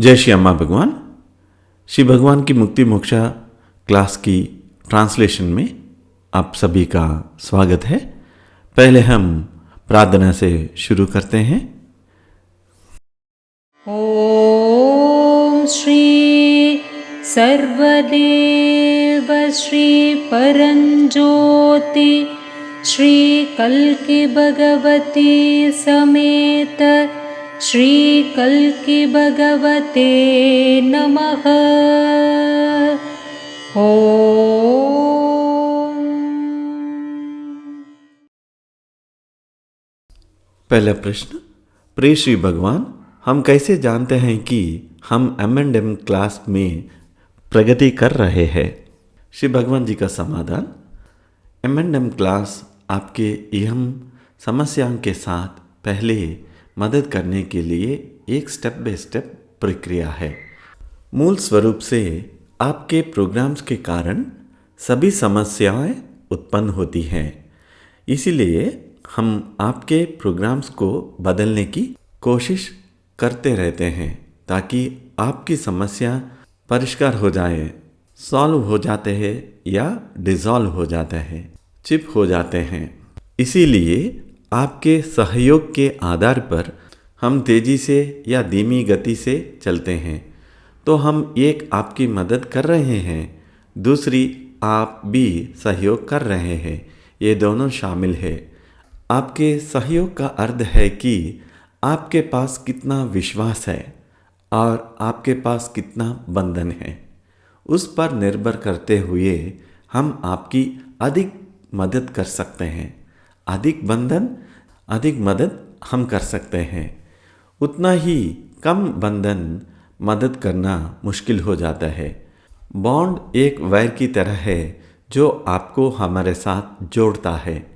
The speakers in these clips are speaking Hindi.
जय श्री अम्मा भगवान। श्री भगवान की मुक्ति मोक्षा क्लास की ट्रांसलेशन में आप सभी का स्वागत है। पहले हम प्रार्थना से शुरू करते हैं। ओम श्री सर्वदेव श्री परंज्योति श्री कल्कि भगवती समेत श्री कल्कि भगवते नमः। ओम। पहला प्रश्न, प्रिय श्री भगवान, हम कैसे जानते हैं कि हम M&M क्लास में प्रगति कर रहे हैं? श्री भगवान जी का समाधान, M&M क्लास आपके अहम समस्याओं के साथ पहले मदद करने के लिए एक स्टेप बाय स्टेप प्रक्रिया है। मूल स्वरूप से आपके प्रोग्राम्स के कारण सभी समस्याएं उत्पन्न होती हैं। इसीलिए हम आपके प्रोग्राम्स को बदलने की कोशिश करते रहते हैं ताकि आपकी समस्या परिष्कार हो जाए, सॉल्व हो जाते हैं या डिसॉल्व हो जाते हैं, चिप हो जाते हैं। इसीलिए आपके सहयोग के आधार पर हम तेजी से या धीमी गति से चलते हैं। तो हम एक आपकी मदद कर रहे हैं, दूसरी आप भी सहयोग कर रहे हैं, ये दोनों शामिल है। आपके सहयोग का अर्थ है कि आपके पास कितना विश्वास है और आपके पास कितना बंधन है, उस पर निर्भर करते हुए हम आपकी अधिक मदद कर सकते हैं। अधिक बंधन, अधिक मदद हम कर सकते हैं, उतना ही कम बंधन मदद करना मुश्किल हो जाता है। बॉन्ड एक वायर की तरह है जो आपको हमारे साथ जोड़ता है।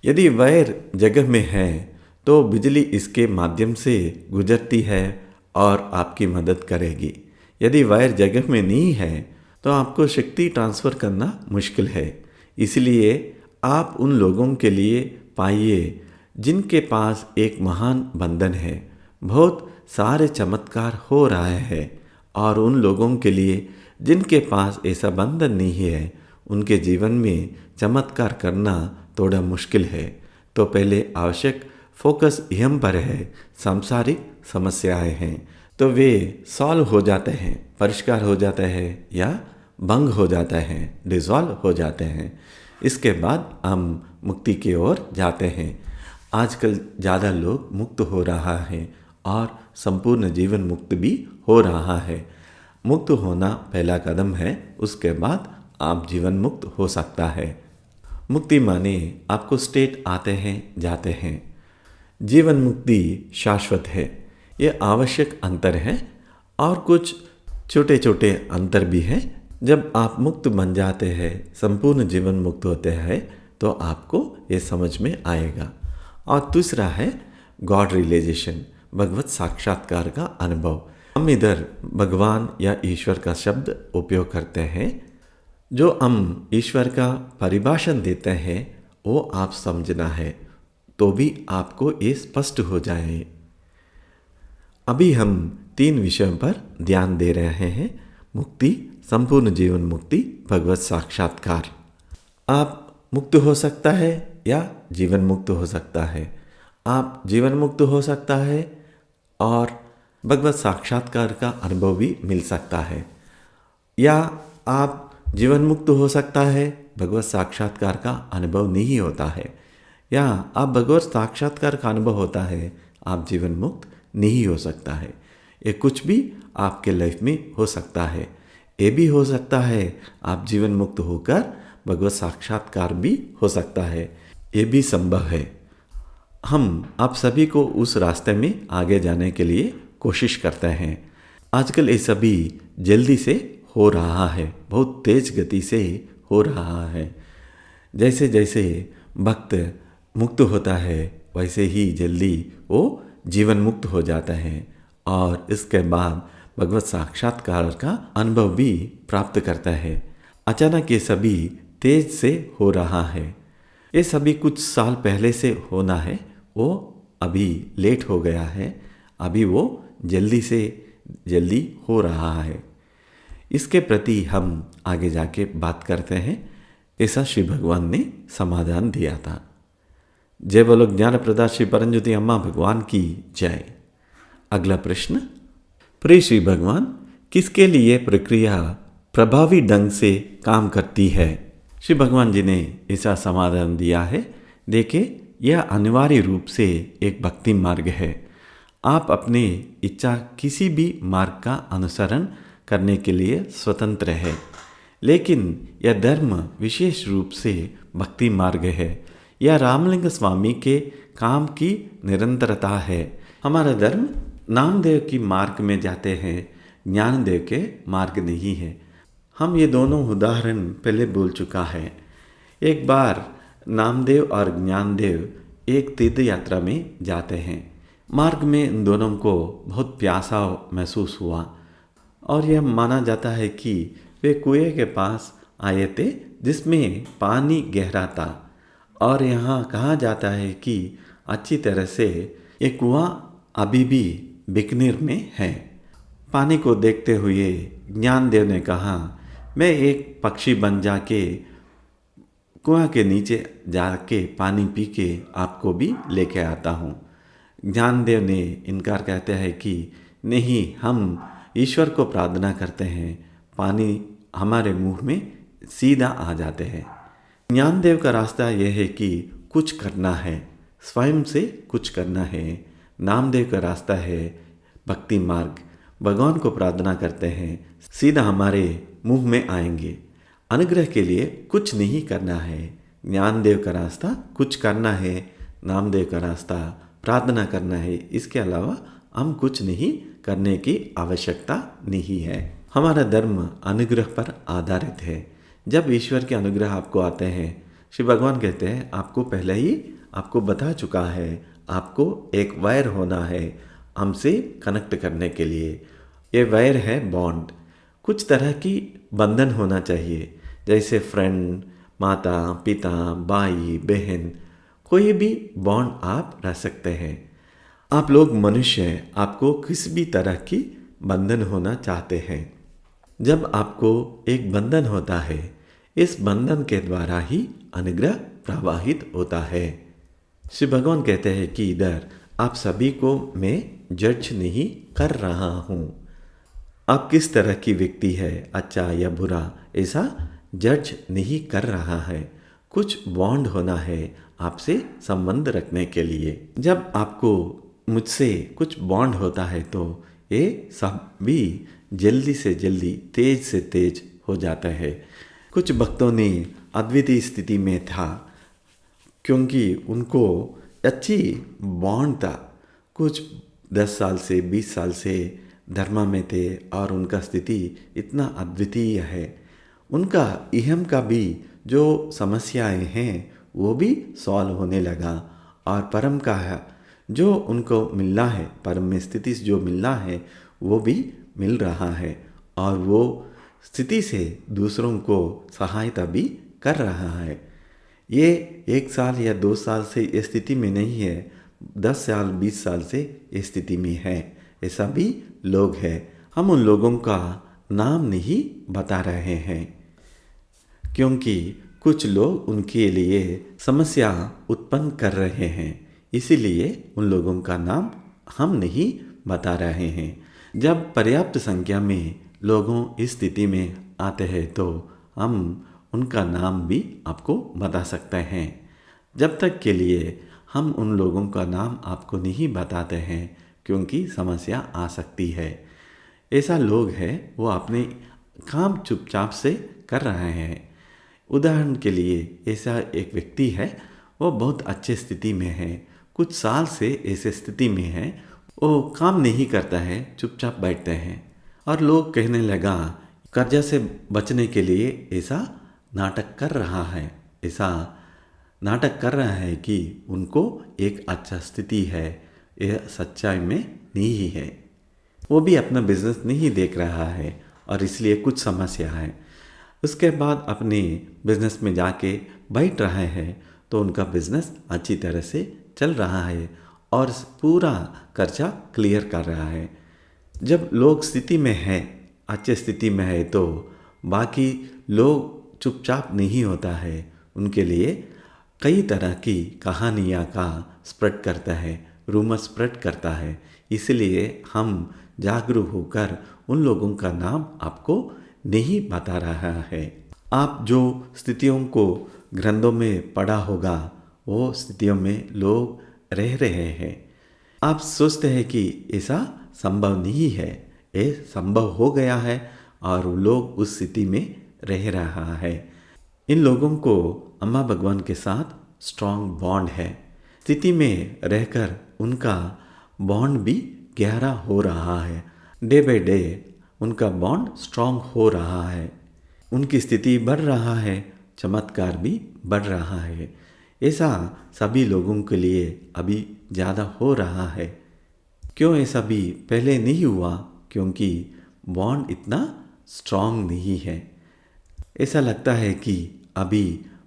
यदि वायर जगह में है तो बिजली इसके माध्यम से गुजरती है और आपकी मदद करेगी। यदि वायर जगह में नहीं है तो आपको शक्ति ट्रांसफ़र करना मुश्किल है। इसलिए आप उन लोगों के लिए पाइए जिनके पास एक महान बंधन है, बहुत सारे चमत्कार हो रहे हैं, और उन लोगों के लिए जिनके पास ऐसा बंधन नहीं है, उनके जीवन में चमत्कार करना थोड़ा मुश्किल है। तो पहले आवश्यक फोकस यम पर है, सांसारिक समस्याएं हैं तो वे सॉल्व हो जाते हैं, परिष्कार हो जाते हैं या भंग हो जाते हैं, डिसॉल्व हो जाते हैं। इसके बाद हम मुक्ति की ओर जाते हैं। आजकल ज़्यादा लोग मुक्त हो रहा है और संपूर्ण जीवन मुक्त भी हो रहा है। मुक्त होना पहला कदम है, उसके बाद आप जीवन मुक्त हो सकता है। मुक्ति माने आपको स्टेट आते हैं जाते हैं। जीवन मुक्ति शाश्वत है, ये आवश्यक अंतर है। और कुछ छोटे छोटे अंतर भी हैं। जब आप मुक्त बन जाते हैं, संपूर्ण जीवन मुक्त होते हैं, तो आपको ये समझ में आएगा। और दूसरा है गॉड रियलाइजेशन, भगवत साक्षात्कार का अनुभव। हम इधर भगवान या ईश्वर का शब्द उपयोग करते हैं। जो हम ईश्वर का परिभाषण देते हैं वो आप समझना है, तो भी आपको ये स्पष्ट हो जाए। अभी हम 3 विषयों पर ध्यान दे रहे हैं: मुक्ति, संपूर्ण जीवन मुक्ति, भगवत साक्षात्कार। आप मुक्त हो सकता है या जीवन मुक्त हो सकता है। आप जीवन मुक्त हो सकता है और भगवत साक्षात्कार का अनुभव भी मिल सकता है, या आप जीवन मुक्त हो सकता है, भगवत साक्षात्कार का अनुभव नहीं होता है, या आप भगवत साक्षात्कार का अनुभव होता है, आप जीवन मुक्त नहीं हो सकता है। ये कुछ भी आपके लाइफ में हो सकता है। ये भी हो सकता है आप जीवन मुक्त होकर भगवत साक्षात्कार भी हो सकता है, ये भी संभव है। हम आप सभी को उस रास्ते में आगे जाने के लिए कोशिश करते हैं। आजकल ये सभी जल्दी से हो रहा है, बहुत तेज गति से हो रहा है। जैसे जैसे भक्त मुक्त होता है वैसे ही जल्दी वो जीवन मुक्त हो जाता है और इसके बाद भगवत साक्षात्कार का अनुभव भी प्राप्त करता है। अचानक ये सभी तेज से हो रहा है। ये सभी कुछ साल पहले से होना है, वो अभी लेट हो गया है। अभी वो जल्दी से जल्दी हो रहा है। इसके प्रति हम आगे जाके बात करते हैं, ऐसा श्री भगवान ने समाधान दिया था। जय बोलो ज्ञानप्रदा श्री परमज्योति अम्मा भगवान की जय। अगला प्रश्न, प्रिय श्री भगवान, किसके लिए प्रक्रिया प्रभावी ढंग से काम करती है? श्री भगवान जी ने ऐसा समाधान दिया है। देखिए, यह अनिवार्य रूप से एक भक्ति मार्ग है। आप अपने इच्छा किसी भी मार्ग का अनुसरण करने के लिए स्वतंत्र है, लेकिन यह धर्म विशेष रूप से भक्ति मार्ग है। यह रामलिंग स्वामी के काम की निरंतरता है। हमारा धर्म नामदेव की मार्ग में जाते हैं, ज्ञानदेव के मार्ग नहीं है। हम ये दोनों उदाहरण पहले बोल चुका है। एक बार नामदेव और ज्ञानदेव एक तीर्थ यात्रा में जाते हैं। मार्ग में इन दोनों को बहुत प्यासा महसूस हुआ और यह माना जाता है कि वे कुएं के पास आए थे जिसमें पानी गहरा था। और यहाँ कहा जाता है कि अच्छी तरह से ये कुआं अभी भी बीकानेर में है। पानी को देखते हुए ज्ञानदेव ने कहा, मैं एक पक्षी बन जाके कुआं के नीचे जाके पानी पी के आपको भी लेके आता हूँ। ज्ञानदेव ने इनकार कहते हैं कि नहीं, हम ईश्वर को प्रार्थना करते हैं, पानी हमारे मुंह में सीधा आ जाते हैं। ज्ञानदेव का रास्ता यह है कि कुछ करना है, स्वयं से कुछ करना है। नामदेव का रास्ता है भक्ति मार्ग, भगवान को प्रार्थना करते हैं, सीधा हमारे मुंह में आएंगे। अनुग्रह के लिए कुछ नहीं करना है। ज्ञानदेव का रास्ता कुछ करना है, नामदेव का रास्ता प्रार्थना करना है। इसके अलावा हम कुछ नहीं करने की आवश्यकता नहीं है। हमारा धर्म अनुग्रह पर आधारित है। जब ईश्वर के अनुग्रह आपको आते हैं, श्री भगवान कहते हैं आपको पहले ही आपको बता चुका है, आपको एक वायर होना है हमसे कनेक्ट करने के लिए। ये वायर है बॉन्ड। कुछ तरह की बंधन होना चाहिए, जैसे फ्रेंड, माता पिता, भाई बहन, कोई भी बॉन्ड आप रह सकते हैं। आप लोग मनुष्य हैं, आपको किसी भी तरह की बंधन होना चाहते हैं। जब आपको एक बंधन होता है, इस बंधन के द्वारा ही अनुग्रह प्रवाहित होता है। श्री भगवान कहते हैं कि इधर आप सभी को मैं जज नहीं कर रहा हूँ। आप किस तरह की व्यक्ति है, अच्छा या बुरा, ऐसा जज नहीं कर रहा है। कुछ बॉन्ड होना है आपसे संबंध रखने के लिए। जब आपको मुझसे कुछ बॉन्ड होता है तो ये सब भी जल्दी से जल्दी, तेज से तेज हो जाता है। कुछ भक्तों ने अद्वितीय स्थिति में था क्योंकि उनको अच्छी बॉन्ड था। कुछ 10 साल से 20 साल से धर्म में थे और उनका स्थिति इतना अद्वितीय है। उनका इहम का भी जो समस्याएं हैं वो भी सॉल्व होने लगा और परम का है जो उनको मिलना है, परम में स्थिति से जो मिलना है वो भी मिल रहा है और वो स्थिति से दूसरों को सहायता भी कर रहा है। ये 1 साल या 2 साल से ये स्थिति में नहीं है, 10 साल 20 साल से ये स्थिति में है। ऐसा भी लोग हैं। हम उन लोगों का नाम नहीं बता रहे हैं क्योंकि कुछ लोग उनके लिए समस्या उत्पन्न कर रहे हैं, इसीलिए उन लोगों का नाम हम नहीं बता रहे हैं। जब पर्याप्त संख्या में लोगों इस स्थिति में आते हैं तो हम उनका नाम भी आपको बता सकते हैं। जब तक के लिए हम उन लोगों का नाम आपको नहीं बताते हैं क्योंकि समस्या आ सकती है। ऐसा लोग हैं वो अपने काम चुपचाप से कर रहे हैं। उदाहरण के लिए ऐसा एक व्यक्ति है, वो बहुत अच्छे स्थिति में है, कुछ साल से ऐसे स्थिति में है, वो काम नहीं करता है, चुपचाप बैठते हैं और लोग कहने लगा कर्जा से बचने के लिए ऐसा नाटक कर रहा है, ऐसा नाटक कर रहा है कि उनको एक अच्छा स्थिति है, यह सच्चाई में नहीं है। वो भी अपना बिजनेस नहीं देख रहा है और इसलिए कुछ समस्या है। उसके बाद अपने बिजनेस में जाके बैठ रहे हैं तो उनका बिजनेस अच्छी तरह से चल रहा है और पूरा कर्जा क्लियर कर रहा है। जब लोग स्थिति में हैं, अच्छे स्थिति में है, तो बाकी लोग चुपचाप नहीं होता है। उनके लिए कई तरह की कहानियाँ का स्प्रेड करता है, रूमर स्प्रेड करता है। इसलिए हम जागरूक होकर उन लोगों का नाम आपको नहीं बता रहा है। आप जो स्थितियों को ग्रंथों में पढ़ा होगा, वो स्थितियों में लोग रह रहे हैं। आप सोचते हैं कि ऐसा संभव नहीं है, ये संभव हो गया है और लोग उस स्थिति में रह रहा है। इन लोगों को अम्मा भगवान के साथ स्ट्रॉन्ग बॉन्ड है। स्थिति में रहकर उनका बॉन्ड भी गहरा हो रहा है। डे बाय डे उनका बॉन्ड स्ट्रॉन्ग हो रहा है। उनकी स्थिति बढ़ रहा है, चमत्कार भी बढ़ रहा है। ऐसा सभी लोगों के लिए अभी ज़्यादा हो रहा है। क्यों ऐसा भी पहले नहीं हुआ? क्योंकि बॉन्ड इतना स्ट्रॉन्ग नहीं है। ऐसा लगता है कि अभी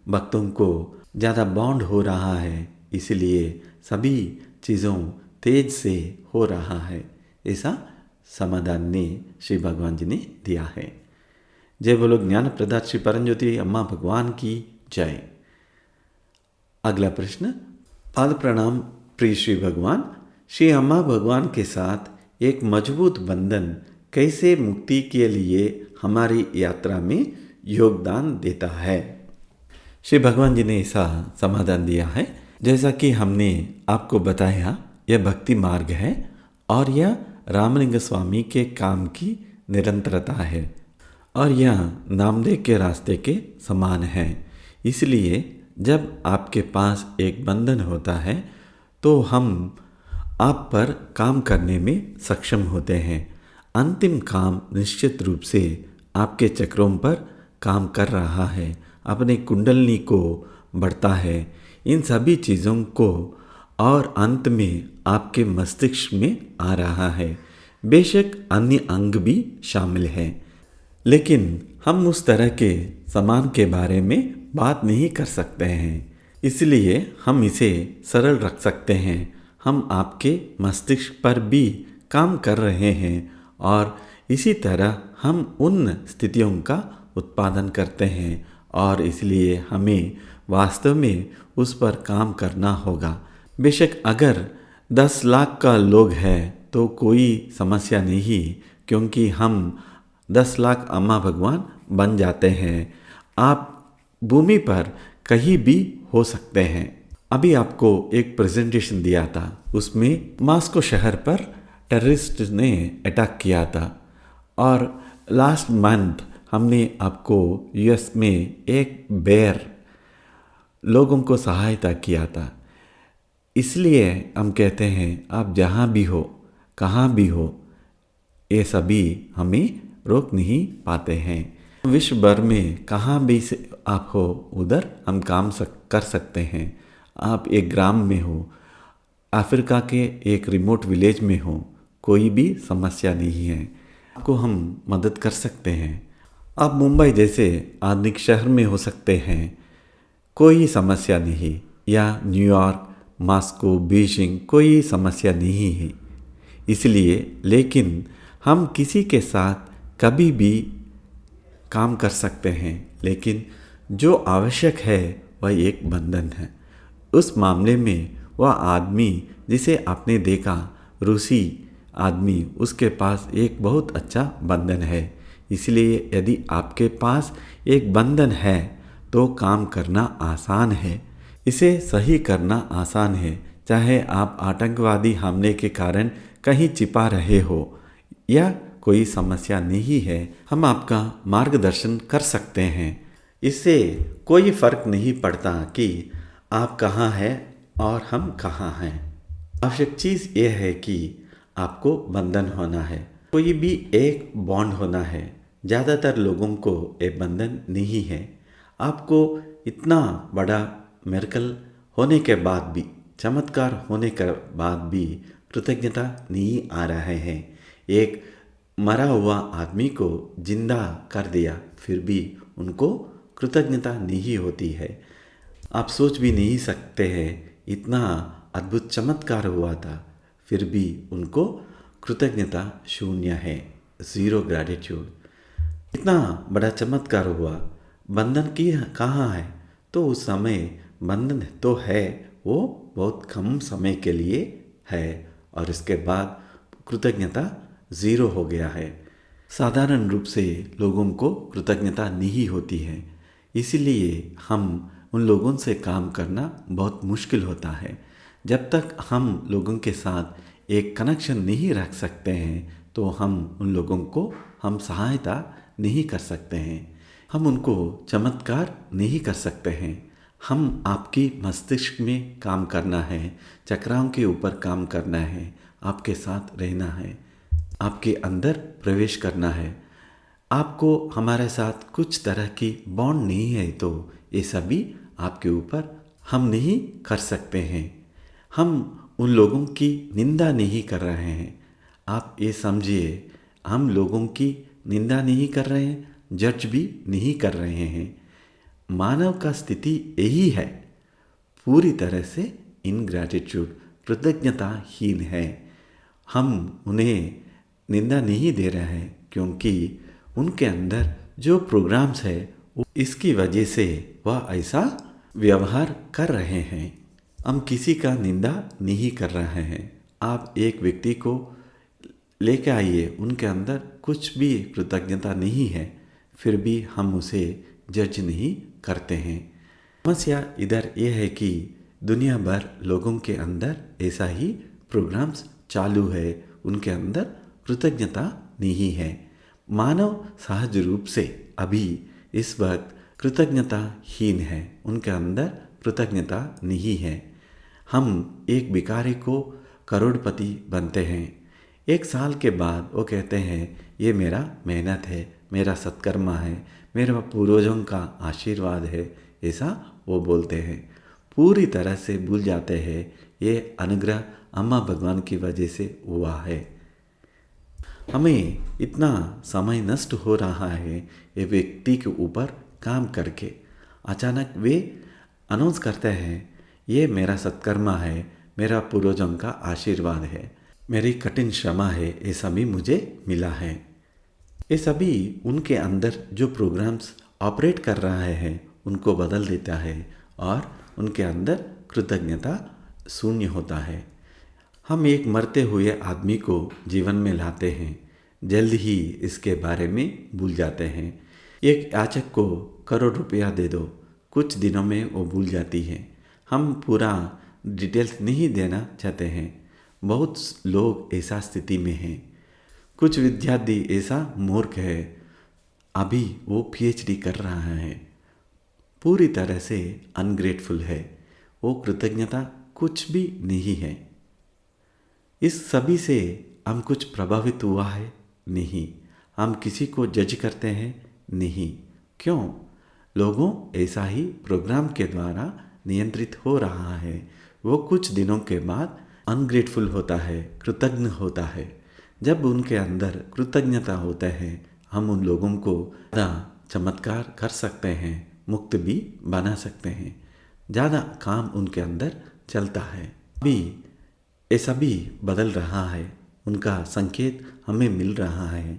भक्तों को ज़्यादा बॉन्ड हो रहा है, इसलिए सभी चीज़ों तेज से हो रहा है। ऐसा समाधान ने श्री भगवान जी ने दिया है। जय बोलो ज्ञान प्रदात श्री परमज्योति अम्मा भगवान की जय। अगला प्रश्न। पाद प्रणाम प्रिय श्री भगवान। श्री अम्मा भगवान के साथ एक मजबूत बंधन कैसे मुक्ति के लिए हमारी यात्रा में योगदान देता है? श्री भगवान जी ने ऐसा समाधान दिया है। जैसा कि हमने आपको बताया, यह भक्ति मार्ग है और यह रामलिंग स्वामी के काम की निरंतरता है और यह नामदेव के रास्ते के समान है। इसलिए जब आपके पास एक बंधन होता है तो हम आप पर काम करने में सक्षम होते हैं। अंतिम काम निश्चित रूप से आपके चक्रों पर काम कर रहा है, अपने कुंडलनी को बढ़ता है, इन सभी चीज़ों को, और अंत में आपके मस्तिष्क में आ रहा है। बेशक अन्य अंग भी शामिल हैं, लेकिन हम उस तरह के सामान के बारे में बात नहीं कर सकते हैं। इसलिए हम इसे सरल रख सकते हैं। हम आपके मस्तिष्क पर भी काम कर रहे हैं और इसी तरह हम उन स्थितियों का उत्पादन करते हैं और इसलिए हमें वास्तव में उस पर काम करना होगा। बेशक अगर 10 लाख का लोग है तो कोई समस्या नहीं, क्योंकि हम 10 लाख अम्मा भगवान बन जाते हैं। आप भूमि पर कहीं भी हो सकते हैं। अभी आपको एक प्रेजेंटेशन दिया था, उसमें मॉस्को शहर पर टेररिस्ट ने अटैक किया था और लास्ट मंथ हमने आपको यूएस में एक बेर लोगों को सहायता किया था। इसलिए हम कहते हैं आप जहाँ भी हो, कहाँ भी हो, ये सभी हमें रोक नहीं पाते हैं। विश्व भर में कहाँ भी आप हो, उधर हम काम कर सकते हैं। आप एक ग्राम में हो, अफ्रीका के एक रिमोट विलेज में हो, कोई भी समस्या नहीं है, आपको हम मदद कर सकते हैं। आप मुंबई जैसे आधुनिक शहर में हो सकते हैं, कोई समस्या नहीं, या न्यूयॉर्क, मॉस्को, बीजिंग, कोई समस्या नहीं है। इसलिए लेकिन हम किसी के साथ कभी भी काम कर सकते हैं, लेकिन जो आवश्यक है वह एक बंधन है। उस मामले में वह आदमी जिसे आपने देखा, रूसी आदमी, उसके पास एक बहुत अच्छा बंधन है। इसलिए यदि आपके पास एक बंधन है तो काम करना आसान है, इसे सही करना आसान है। चाहे आप आतंकवादी हमले के कारण कहीं छिपा रहे हो या कोई समस्या नहीं है, हम आपका मार्गदर्शन कर सकते हैं। इससे कोई फर्क नहीं पड़ता कि आप कहाँ हैं और हम कहाँ हैं। आवश्यक चीज़ यह है कि आपको बंधन होना है, कोई भी एक बॉन्ड होना है। ज़्यादातर लोगों को एक बंधन नहीं है। आपको इतना बड़ा मिरेकल होने के बाद भी, चमत्कार होने के बाद भी कृतज्ञता नहीं आ रहे हैं। एक मरा हुआ आदमी को जिंदा कर दिया, फिर भी उनको कृतज्ञता नहीं होती है। आप सोच भी नहीं सकते हैं, इतना अद्भुत चमत्कार हुआ था, फिर भी उनको कृतज्ञता शून्य है, ज़ीरो ग्रैटिट्यूड। इतना बड़ा चमत्कार हुआ, बंधन की कहाँ है? तो उस समय बंधन तो है, वो बहुत कम समय के लिए है और इसके बाद कृतज्ञता ज़ीरो हो गया है। साधारण रूप से लोगों को कृतज्ञता नहीं होती है, इसीलिए हम उन लोगों से काम करना बहुत मुश्किल होता है। जब तक हम लोगों के साथ एक कनेक्शन नहीं रख सकते हैं तो हम उन लोगों को हम सहायता नहीं कर सकते हैं, हम उनको चमत्कार नहीं कर सकते हैं। हम आपकी मस्तिष्क में काम करना है, चक्राओं के ऊपर काम करना है, आपके साथ रहना है, आपके अंदर प्रवेश करना है। आपको हमारे साथ कुछ तरह की बॉन्ड नहीं है तो ये सभी आपके ऊपर हम नहीं कर सकते हैं। हम उन लोगों की निंदा नहीं कर रहे हैं, आप ये समझिए, हम लोगों की निंदा नहीं कर रहे हैं, जज भी नहीं कर रहे हैं। मानव का स्थिति यही है, पूरी तरह से इनग्रैटिट्यूड, कृतज्ञताहीन है। हम उन्हें निंदा नहीं दे रहे हैं क्योंकि उनके अंदर जो प्रोग्राम्स है इसकी वजह से वह ऐसा व्यवहार कर रहे हैं। हम किसी का निंदा नहीं कर रहे हैं। आप एक व्यक्ति को लेके आइए, उनके अंदर कुछ भी कृतज्ञता नहीं है, फिर भी हम उसे जज नहीं करते हैं। समस्या इधर यह है कि दुनिया भर लोगों के अंदर ऐसा ही प्रोग्राम्स चालू है, उनके अंदर कृतज्ञता नहीं है। मानव सहज रूप से अभी इस वक्त कृतज्ञताहीन है, उनके अंदर कृतज्ञता नहीं है। हम एक भिखारी को करोड़पति बनते हैं, एक साल के बाद वो कहते हैं ये मेरा मेहनत है, मेरा सत्कर्मा है, मेरे पूर्वजों का आशीर्वाद है, ऐसा वो बोलते हैं। पूरी तरह से भूल जाते हैं ये अनुग्रह अम्मा भगवान की वजह से हुआ है। हमें इतना समय नष्ट हो रहा है ये व्यक्ति के ऊपर काम करके। अचानक वे अनाउंस करते हैं ये मेरा सत्कर्मा है, मेरा पूर्वजों का आशीर्वाद है, मेरी कठिन श्रमा है, ये सभी मुझे मिला है। ये सभी उनके अंदर जो प्रोग्राम्स ऑपरेट कर रहे हैं उनको बदल देता है और उनके अंदर कृतज्ञता शून्य होता है। हम एक मरते हुए आदमी को जीवन में लाते हैं, जल्द ही इसके बारे में भूल जाते हैं। एक याचक को करोड़ रुपया दे दो, कुछ दिनों में वो भूल जाती है। हम पूरा डिटेल्स नहीं देना चाहते हैं। बहुत लोग ऐसा स्थिति में हैं। कुछ विद्यार्थी ऐसा मूर्ख है, अभी वो PhD कर रहा है, पूरी तरह से अनग्रेटफुल है, वो कृतज्ञता कुछ भी नहीं है। इस सभी से हम कुछ प्रभावित हुआ है? नहीं। हम किसी को जज करते हैं? नहीं। क्यों? लोगों ऐसा ही प्रोग्राम के द्वारा नियंत्रित हो रहा है। वो कुछ दिनों के बाद अनग्रेटफुल होता है, कृतज्ञ होता है। जब उनके अंदर कृतज्ञता होता है, हम उन लोगों को ज़्यादा चमत्कार कर सकते हैं, मुक्त भी बना सकते हैं, ज़्यादा काम उनके अंदर चलता है। अभी ये सभी बदल रहा है, उनका संकेत हमें मिल रहा है।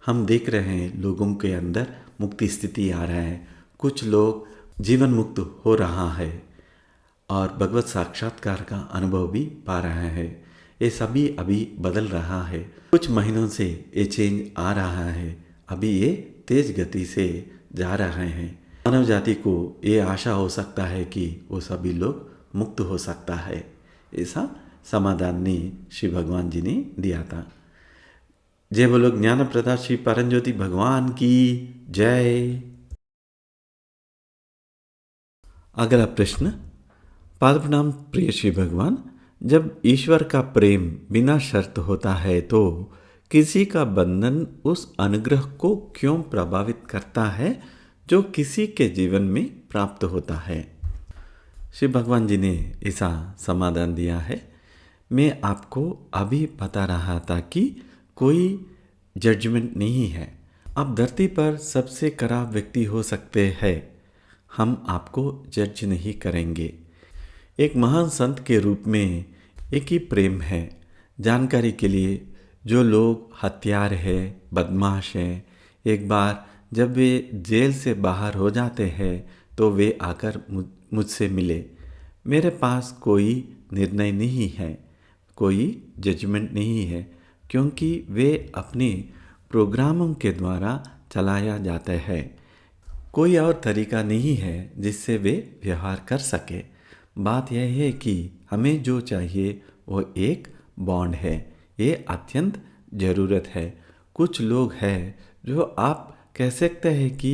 हम देख रहे हैं लोगों के अंदर मुक्ति स्थिति आ रहा है, कुछ लोग जीवन मुक्त हो रहा है और भगवत साक्षात्कार का अनुभव भी पा रहे हैं। ये सभी अभी बदल रहा है। कुछ महीनों से ये चेंज आ रहा है, अभी ये तेज गति से जा रहे हैं। मानव जाति को ये आशा हो सकता है कि वो सभी लोग मुक्त हो सकता है, ऐसा समाधान ने श्री भगवान जी ने दिया था। जय बोलो ज्ञान प्रदा श्री परमज्योति भगवान की जय। अगला प्रश्न। पाद प्रणाम प्रिय श्री भगवान, जब ईश्वर का प्रेम बिना शर्त होता है तो किसी का बंधन उस अनुग्रह को क्यों प्रभावित करता है जो किसी के जीवन में प्राप्त होता है? श्री भगवान जी ने ऐसा समाधान दिया है। मैं आपको अभी बता रहा था कि कोई जजमेंट नहीं है। आप धरती पर सबसे खराब व्यक्ति हो सकते हैं, हम आपको जज नहीं करेंगे। एक महान संत के रूप में एक ही प्रेम है। जानकारी के लिए जो लोग हत्यार है, बदमाश हैं, एक बार जब वे जेल से बाहर हो जाते हैं तो वे आकर मुझसे मिले। मेरे पास कोई निर्णय नहीं है, कोई जजमेंट नहीं है, क्योंकि वे अपने प्रोग्रामों के द्वारा चलाया जाता है। कोई और तरीका नहीं है जिससे वे व्यवहार कर सके। बात यह है कि हमें जो चाहिए वो एक बॉन्ड है। ये अत्यंत ज़रूरत है। कुछ लोग हैं जो आप कह सकते हैं कि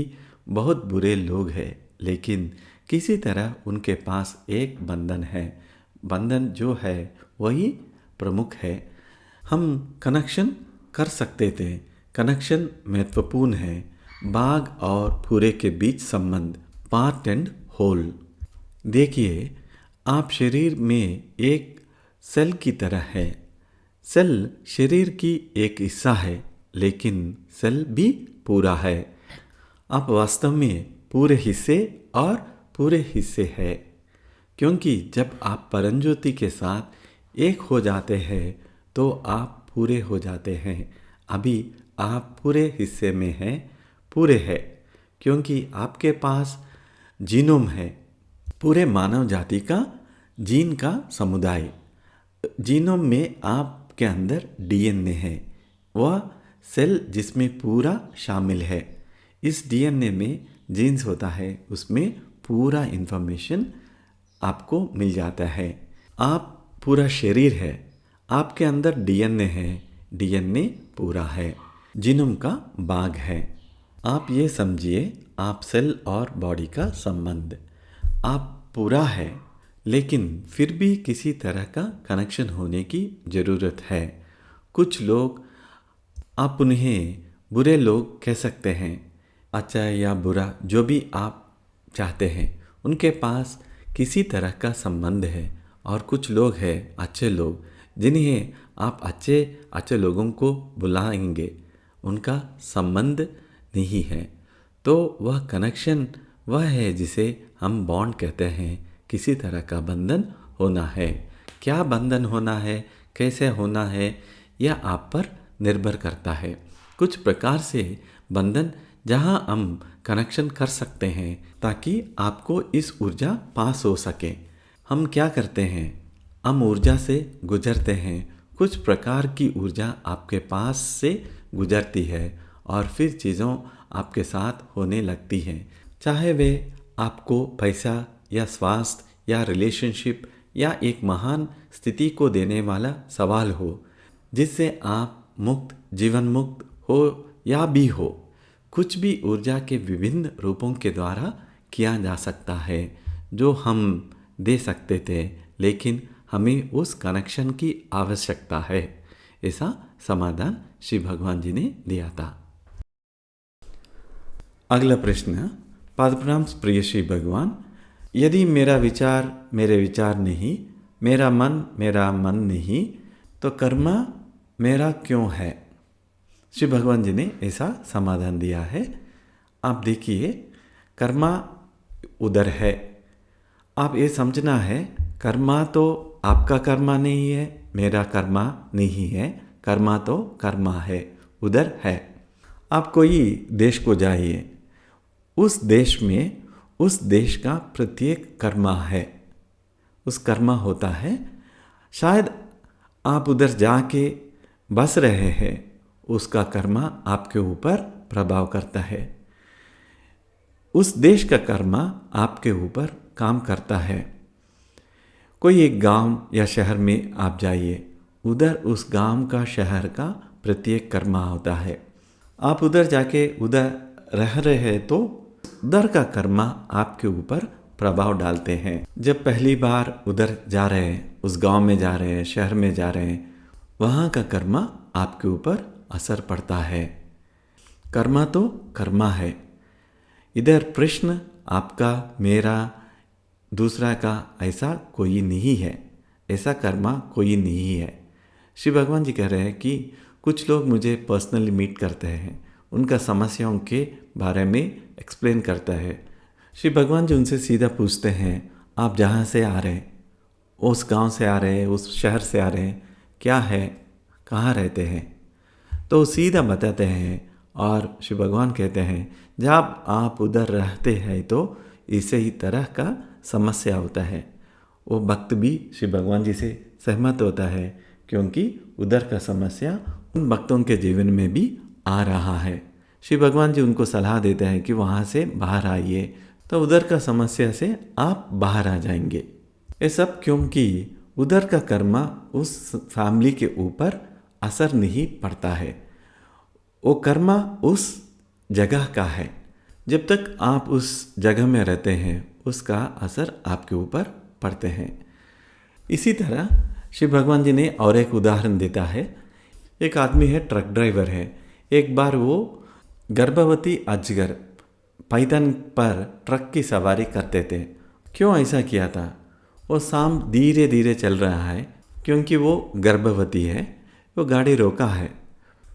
बहुत बुरे लोग हैं, लेकिन किसी तरह उनके पास एक बंधन है। बंधन जो है वही प्रमुख है। हम कनेक्शन कर सकते थे। कनेक्शन महत्वपूर्ण है। बाघ और पूरे के बीच संबंध, पार्ट एंड होल। देखिए, आप शरीर में एक सेल की तरह है। सेल शरीर की एक हिस्सा है, लेकिन सेल भी पूरा है। आप वास्तव में पूरे हिस्से और पूरे हिस्से है, क्योंकि जब आप परमज्योति के साथ एक हो जाते हैं तो आप पूरे हो जाते हैं। अभी आप पूरे हिस्से में हैं, पूरे है, क्योंकि आपके पास जीनोम है, पूरे मानव जाति का जीन का समुदाय। जीनोम में आपके अंदर डीएनए है, वह सेल जिसमें पूरा शामिल है। इस डीएनए में जीन्स होता है, उसमें पूरा इन्फॉर्मेशन आपको मिल जाता है। आप पूरा शरीर है, आपके अंदर डीएनए है, डीएनए पूरा है, जीनोम का भाग है। आप ये समझिए, आप सेल और बॉडी का संबंध। आप पूरा है, लेकिन फिर भी किसी तरह का कनेक्शन होने की ज़रूरत है। कुछ लोग, आप उन्हें बुरे लोग कह सकते हैं, अच्छा या बुरा जो भी आप चाहते हैं, उनके पास किसी तरह का संबंध है। और कुछ लोग हैं अच्छे लोग, जिन्हें आप अच्छे लोगों को बुलाएंगे, उनका संबंध नहीं है। तो वह कनेक्शन वह है जिसे हम बॉन्ड कहते हैं। किसी तरह का बंधन होना है। क्या बंधन होना है, कैसे होना है, यह आप पर निर्भर करता है। कुछ प्रकार से बंधन जहां हम कनेक्शन कर सकते हैं ताकि आपको इस ऊर्जा पास हो सके। हम क्या करते हैं, हम ऊर्जा से गुजरते हैं। कुछ प्रकार की ऊर्जा आपके पास से गुजरती है और फिर चीज़ों आपके साथ होने लगती हैं, चाहे वे आपको पैसा या स्वास्थ्य या रिलेशनशिप या एक महान स्थिति को देने वाला सवाल हो, जिससे आप मुक्त, जीवन मुक्त हो या भी हो। कुछ भी ऊर्जा के विभिन्न रूपों के द्वारा किया जा सकता है जो हम दे सकते थे, लेकिन हमें उस कनेक्शन की आवश्यकता है। ऐसा समाधान श्री भगवान जी ने दिया था। अगला प्रश्न, पदप्रणाम प्रिय श्री भगवान, यदि मेरा विचार मेरे विचार नहीं, मेरा मन नहीं, तो कर्म मेरा क्यों है? श्री भगवान जी ने ऐसा समाधान दिया है। आप देखिए, कर्मा उधर है। आप ये समझना है, कर्मा तो आपका कर्मा नहीं है, मेरा कर्मा नहीं है, कर्मा तो कर्मा है, उधर है। आप कोई देश को जाइए, उस देश में उस देश का प्रत्येक कर्मा है, उस कर्मा होता है। शायद आप उधर जाके बस रहे हैं, उसका कर्मा आपके ऊपर प्रभाव करता है। उस देश का कर्मा आपके ऊपर काम करता है। कोई एक गांव या शहर में आप जाइए, उधर उस गांव का, शहर का प्रत्येक कर्मा होता है। आप उधर जाके उधर रह रहे हैं तो उधर का कर्मा आपके ऊपर प्रभाव डालते हैं। जब पहली बार उधर जा रहे हैं, उस गांव में जा रहे हैं, शहर में जा रहे हैं, वहाँ का कर्मा आपके ऊपर असर पड़ता है। कर्मा तो कर्मा है। इधर प्रश्न आपका, मेरा, दूसरा का ऐसा कोई नहीं है, ऐसा कर्मा कोई नहीं है। श्री भगवान जी कह रहे हैं कि कुछ लोग मुझे पर्सनली मीट करते हैं, उनका समस्याओं के बारे में एक्सप्लेन करता है। श्री भगवान जी उनसे सीधा पूछते हैं, आप जहाँ से आ रहे हैं, उस गांव से आ रहे हैं, उस शहर से आ रहे हैं, क्या है, कहाँ रहते हैं? तो सीधा बताते हैं और शिव भगवान कहते हैं जब आप उधर रहते हैं तो इसे ही तरह का समस्या होता है। वो भक्त भी शिव भगवान जी से सहमत होता है क्योंकि उधर का समस्या उन भक्तों के जीवन में भी आ रहा है। शिव भगवान जी उनको सलाह देते हैं कि वहाँ से बाहर आइए, तो उधर का समस्या से आप बाहर आ जाएंगे। ये सब क्योंकि उधर का कर्म उस फैमिली के ऊपर असर नहीं पड़ता है, वो कर्म उस जगह का है। जब तक आप उस जगह में रहते हैं उसका असर आपके ऊपर पड़ते हैं। इसी तरह शिव भगवान जी ने और एक उदाहरण देता है। एक आदमी है, ट्रक ड्राइवर है। एक बार वो गर्भवती अजगर पाइथन पर ट्रक की सवारी करते थे। क्यों ऐसा किया था? वो सांप धीरे धीरे चल रहा है क्योंकि वो गर्भवती है। वो गाड़ी रोका है।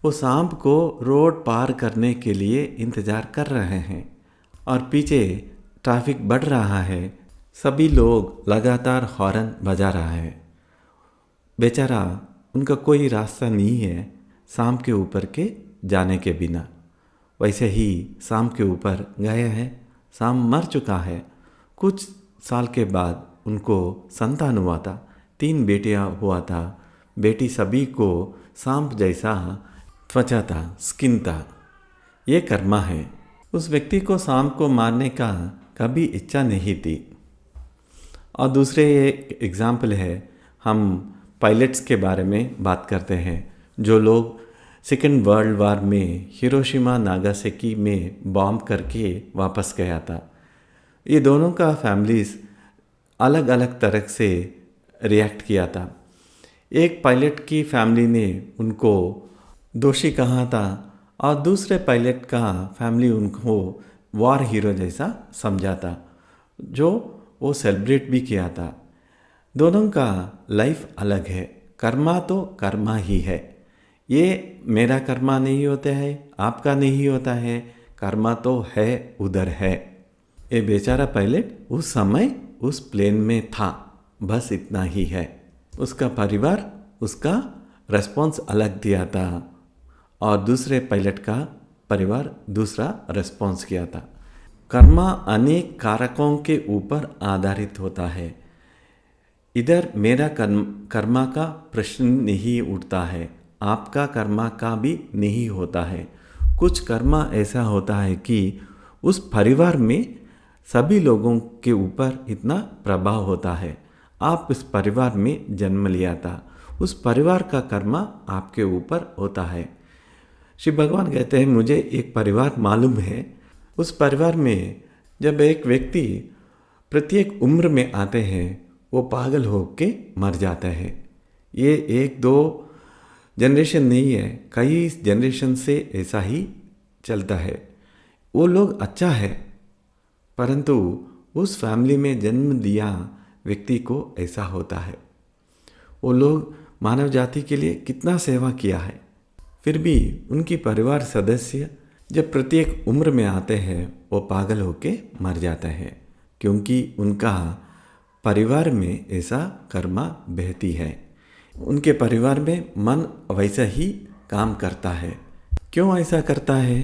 वो सांप को रोड पार करने के लिए इंतज़ार कर रहे हैं और पीछे ट्रैफिक बढ़ रहा है। सभी लोग लगातार हॉर्न बजा रहा है। बेचारा, उनका कोई रास्ता नहीं है सांप के ऊपर के जाने के बिना। वैसे ही सांप के ऊपर गया है, सांप मर चुका है। कुछ साल के बाद उनको संतान हुआ था, 3 बेटियां हुआ था। बेटी सभी को सांप जैसा त्वचा था, स्किन था। ये कर्मा है। उस व्यक्ति को सांप को मारने का कभी इच्छा नहीं थी। और दूसरे एक एग्जाम्पल है, हम पायलट्स के बारे में बात करते हैं जो लोग सेकेंड वर्ल्ड वार में हिरोशिमा नागासाकी में बॉम्ब करके वापस गया था। ये दोनों का फैमिलीज अलग अलग तरह से रिएक्ट किया था। एक पायलट की फैमिली ने उनको दोषी कहा था और दूसरे पायलट का फैमिली उनको वॉर हीरो जैसा समझा था, जो वो सेलिब्रेट भी किया था। दोनों का लाइफ अलग है। कर्मा तो कर्मा ही है। ये मेरा कर्मा नहीं होता है, आपका नहीं होता है। कर्मा तो है, उधर है। ये बेचारा पायलट उस समय उस प्लेन में था, बस इतना ही है। उसका परिवार उसका रेस्पॉन्स अलग दिया था और दूसरे पायलट का परिवार दूसरा रेस्पॉन्स किया था। कर्मा अनेक कारकों के ऊपर आधारित होता है। इधर मेरा कर्मा का प्रश्न नहीं उठता है, आपका कर्मा का भी नहीं होता है। कुछ कर्मा ऐसा होता है कि उस परिवार में सभी लोगों के ऊपर इतना प्रभाव होता है। आप इस परिवार में जन्म लिया था, उस परिवार का कर्मा आपके ऊपर होता है। शिव भगवान कहते हैं मुझे एक परिवार मालूम है। उस परिवार में जब एक व्यक्ति प्रत्येक उम्र में आते हैं वो पागल होके मर जाता है। ये 1-2 जनरेशन नहीं है, कई जनरेशन से ऐसा ही चलता है। वो लोग अच्छा है, परंतु उस फैमिली में जन्म दिया व्यक्ति को ऐसा होता है। वो लोग मानव जाति के लिए कितना सेवा किया है, फिर भी उनकी परिवार सदस्य जब प्रत्येक उम्र में आते हैं वो पागल होके मर जाते हैं, क्योंकि उनका परिवार में ऐसा कर्मा बहती है। उनके परिवार में मन वैसा ही काम करता है। क्यों ऐसा करता है?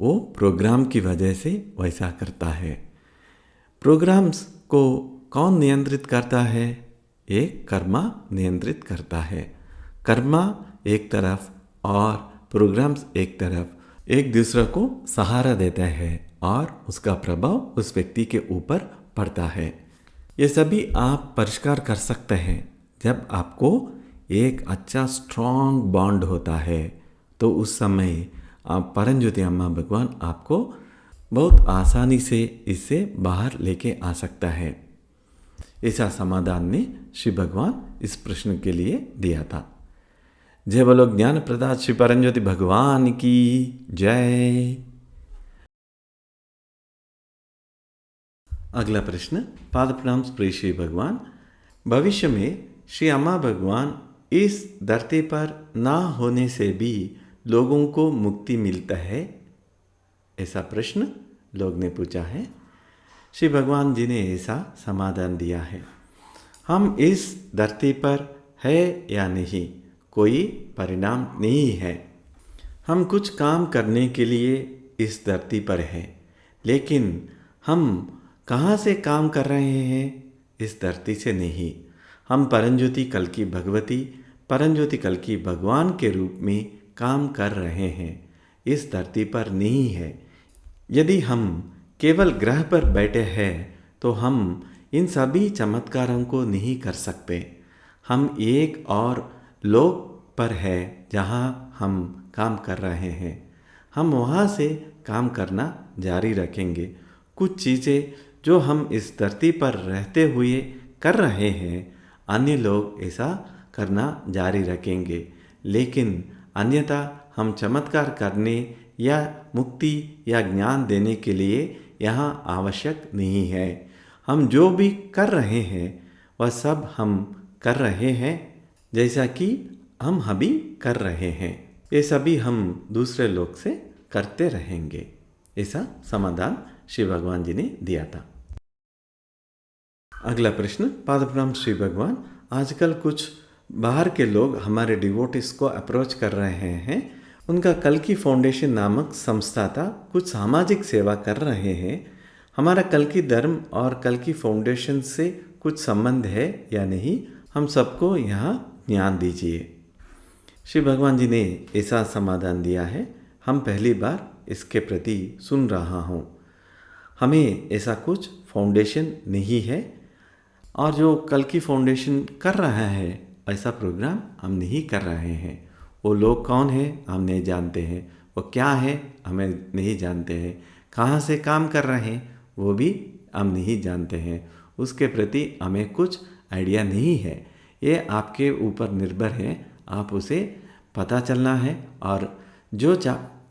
वो प्रोग्राम की वजह से वैसा करता है। प्रोग्राम्स को कौन नियंत्रित करता है? एक कर्मा नियंत्रित करता है। कर्मा एक तरफ और प्रोग्राम्स एक तरफ एक दूसरे को सहारा देता है और उसका प्रभाव उस व्यक्ति के ऊपर पड़ता है। ये सभी आप परिष्कार कर सकते हैं जब आपको एक अच्छा स्ट्रॉन्ग बॉन्ड होता है। तो उस समय आप परमज्योति अम्मा भगवान आपको बहुत आसानी से इससे बाहर लेके आ सकता है। ऐसा समाधान ने शिव भगवान इस प्रश्न के लिए दिया था। जय बोलो ज्ञान प्रदाता श्री परमज्योति भगवान की जय। अगला प्रश्न, पाद प्रणाम प्रिय श्री भगवान। भविष्य में श्री अम्मा भगवान इस धरती पर ना होने से भी लोगों को मुक्ति मिलता है? ऐसा प्रश्न लोग ने पूछा है। श्री भगवान जी ने ऐसा समाधान दिया है। हम इस धरती पर है या नहीं कोई परिणाम नहीं है। हम कुछ काम करने के लिए इस धरती पर हैं, लेकिन हम कहाँ से काम कर रहे हैं? इस धरती से नहीं। हम परंज्योति कल्कि भगवती, परंज्योति कल्कि भगवान के रूप में काम कर रहे हैं, इस धरती पर नहीं है। यदि हम केवल ग्रह पर बैठे हैं तो हम इन सभी चमत्कारों को नहीं कर सकते। हम एक और लोक पर है जहाँ हम काम कर रहे हैं। हम वहाँ से काम करना जारी रखेंगे। कुछ चीज़ें जो हम इस धरती पर रहते हुए कर रहे हैं, अन्य लोग ऐसा करना जारी रखेंगे, लेकिन अन्यथा हम चमत्कार करने या मुक्ति या ज्ञान देने के लिए यहाँ आवश्यक नहीं है। हम जो भी कर रहे हैं वह सब हम कर रहे हैं जैसा कि हम अभी कर रहे हैं। ये सभी हम दूसरे लोग से करते रहेंगे। ऐसा समाधान श्री भगवान जी ने दिया था। अगला प्रश्न, पाद प्रणाम श्री भगवान। आजकल कुछ बाहर के लोग हमारे डिवोटिस को अप्रोच कर रहे हैं। उनका कल्कि फाउंडेशन नामक संस्था था, कुछ सामाजिक सेवा कर रहे हैं। हमारा कल्कि धर्म और कल्कि फाउंडेशन से कुछ संबंध है या नहीं? हम सबको यहाँ ज्ञान दीजिए। श्री भगवान जी ने ऐसा समाधान दिया है। हम पहली बार इसके प्रति सुन रहा हूँ। हमें ऐसा कुछ फाउंडेशन नहीं है, और जो कल्कि फाउंडेशन कर रहा है ऐसा प्रोग्राम हम नहीं कर रहे हैं। वो लोग कौन है हम नहीं जानते हैं, वो क्या है हमें नहीं जानते हैं, कहाँ से काम कर रहे हैं वो भी हम नहीं जानते हैं। उसके प्रति हमें कुछ आइडिया नहीं है। ये आपके ऊपर निर्भर है, आप उसे पता चलना है और जो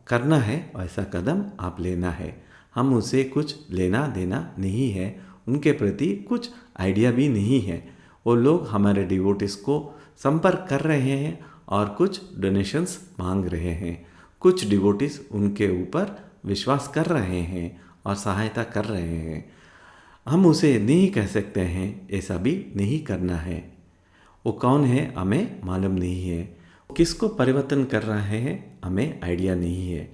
करना है वैसा कदम आप लेना है। हम उसे कुछ लेना देना नहीं है, उनके प्रति कुछ आइडिया भी नहीं है। वो लोग हमारे डिवोटिस को संपर्क कर रहे हैं और कुछ डोनेशंस मांग रहे हैं। कुछ डिवोटिस उनके ऊपर विश्वास कर रहे हैं और सहायता कर रहे हैं। हम उसे नहीं कह सकते हैं, ऐसा भी नहीं करना है। वो कौन है हमें मालूम नहीं है। किसको परिवर्तन कर रहे हैं हमें आइडिया नहीं है।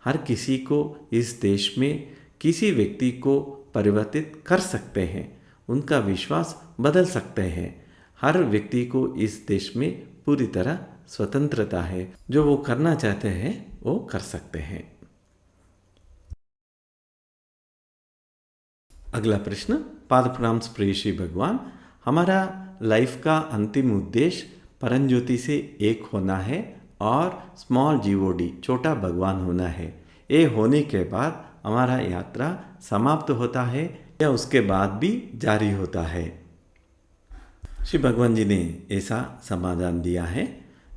हर किसी को इस देश में किसी व्यक्ति को परिवर्तित कर सकते हैं, उनका विश्वास बदल सकते हैं। हर व्यक्ति को इस देश में पूरी तरह स्वतंत्रता है, जो वो करना चाहते हैं वो कर सकते हैं। अगला प्रश्न, पाद प्रणाम प्रिय श्री भगवान। हमारा लाइफ का अंतिम उद्देश्य परंज्योति से एक होना है और स्मॉल जीओडी छोटा भगवान होना है। ये होने के बाद हमारा यात्रा समाप्त होता है या उसके बाद भी जारी होता है? श्री भगवान जी ने ऐसा समाधान दिया है।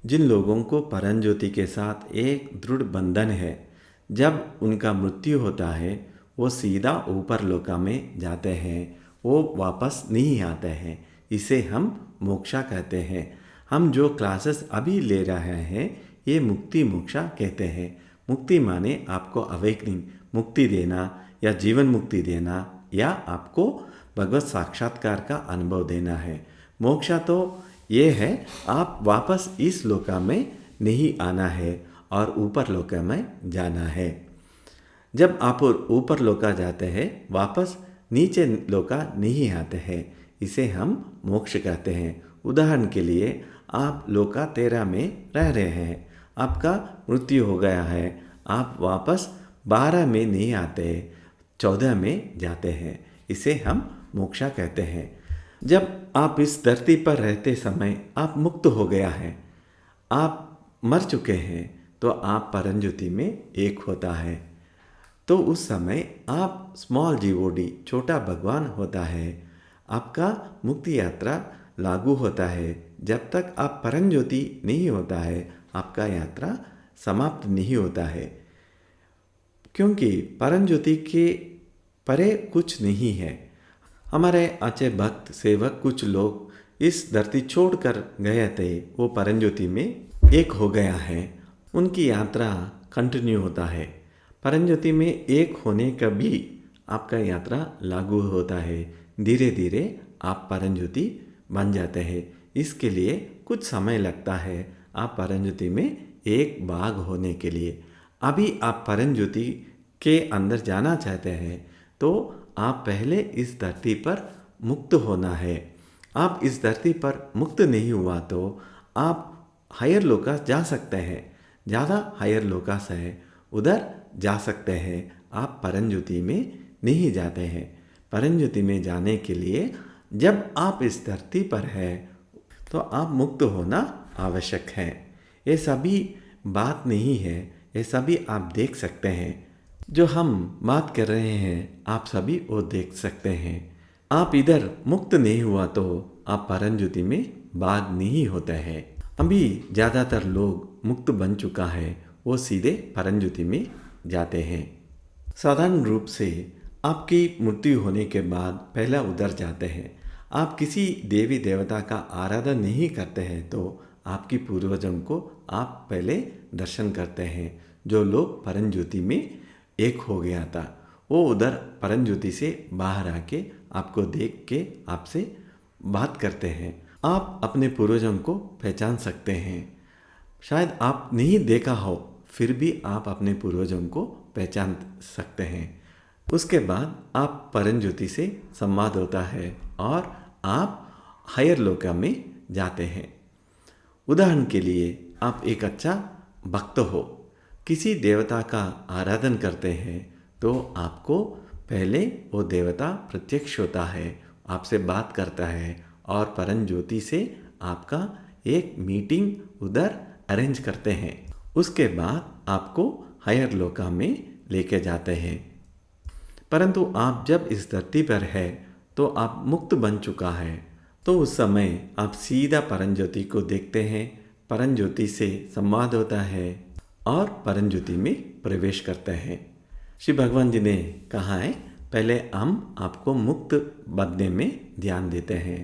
जिन लोगों को परंज्योति के साथ एक दृढ़ बंधन है, जब उनका मृत्यु होता है वो सीधा ऊपर लोका में जाते हैं, वो वापस नहीं आते हैं। इसे हम मोक्षा कहते हैं। हम जो क्लासेस अभी ले रहे हैं ये मुक्ति मोक्षा कहते हैं। मुक्ति माने आपको अवेकनिंग मुक्ति देना या जीवन मुक्ति देना या आपको भगवत साक्षात्कार का अनुभव देना है। मोक्षा तो ये है आप वापस इस लोका में नहीं आना है और ऊपर लोका में जाना है। जब आप ऊपर लोका जाते हैं वापस नीचे लोका नहीं आते हैं, इसे हम मोक्ष कहते हैं। उदाहरण के लिए आप लोका 13 में रह रहे हैं, आपका मृत्यु हो गया है, आप वापस 12 में नहीं आते, 14 में जाते हैं, इसे हम मोक्षा कहते हैं। जब आप इस धरती पर रहते समय आप मुक्त हो गया है, आप मर चुके हैं, तो आप परंज्योति में एक होता है। तो उस समय आप स्मॉल जीओडी छोटा भगवान होता है। आपका मुक्ति यात्रा लागू होता है। जब तक आप परंज्योति नहीं होता है आपका यात्रा समाप्त नहीं होता है, क्योंकि परंज्योति के परे कुछ नहीं है। हमारे अच्छे भक्त सेवक कुछ लोग इस धरती छोड़कर गए थे, वो परंज्योति में एक हो गया है, उनकी यात्रा कंटिन्यू होता है। परंज्योति में एक होने का भी आपका यात्रा लागू होता है। धीरे धीरे आप परंज्योति बन जाते हैं। इसके लिए कुछ समय लगता है, आप परंज्योति में एक भाग होने के लिए। अभी आप परम ज्योति के अंदर जाना चाहते हैं तो आप पहले इस धरती पर मुक्त होना है। आप इस धरती पर मुक्त नहीं हुआ तो आप हायर लोकास जा सकते हैं। ज़्यादा हायर लोकास है, उधर जा सकते हैं। आप परम ज्योति में नहीं जाते हैं। परम ज्योति में जाने के लिए जब आप इस धरती पर है तो आप मुक्त होना आवश्यक है। ये सभी बात नहीं है, ये सभी आप देख सकते हैं। जो हम बात कर रहे हैं आप सभी वो देख सकते हैं। आप इधर मुक्त नहीं हुआ तो आप परम ज्योति में भाग नहीं होते हैं। अभी ज़्यादातर लोग मुक्त बन चुका है, वो सीधे परम ज्योति में जाते हैं। साधारण रूप से आपकी मृत्यु होने के बाद पहला उधर जाते हैं। आप किसी देवी देवता का आराधना नहीं करते हैं तो आपकी पूर्वजों को आप पहले दर्शन करते हैं। जो लोग परम ज्योति में एक हो गया था वो उधर परम ज्योति से बाहर आके आपको देख के आपसे बात करते हैं। आप अपने पूर्वजों को पहचान सकते हैं। शायद आप नहीं देखा हो फिर भी आप अपने पूर्वजों को पहचान सकते हैं। उसके बाद आप परम ज्योति से संवाद होता है और आप हायर लोका में जाते हैं। उदाहरण के लिए आप एक अच्छा भक्त हो, किसी देवता का आराधन करते हैं तो आपको पहले वो देवता प्रत्यक्ष होता है, आपसे बात करता है और परम ज्योति से आपका एक मीटिंग उधर अरेंज करते हैं। उसके बाद आपको हायर लोका में लेके जाते हैं। परंतु आप जब इस धरती पर है तो आप मुक्त बन चुका है, तो उस समय आप सीधा परम ज्योति को देखते हैं। परम ज्योति से संवाद होता है और परम ज्योति में प्रवेश करते हैं। श्री भगवान जी ने कहा है पहले हम आपको मुक्त बनने में ध्यान देते हैं,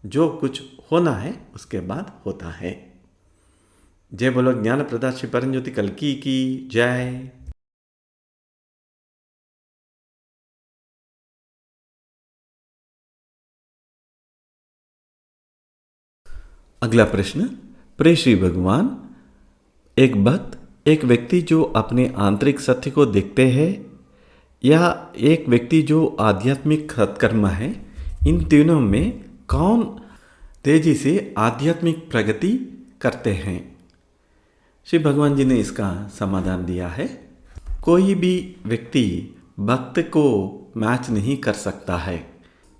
जो कुछ होना है उसके बाद होता है। जय बोलो ज्ञान प्रदाता श्री परम ज्योति कल्की की जय। अगला प्रश्न। प्रिय श्री भगवान, एक भक्त एक व्यक्ति जो अपने आंतरिक सत्य को देखते हैं या एक व्यक्ति जो आध्यात्मिक सत्कर्म है, इन तीनों में कौन तेजी से आध्यात्मिक प्रगति करते हैं? श्री भगवान जी ने इसका समाधान दिया है। कोई भी व्यक्ति भक्त को मैच नहीं कर सकता है।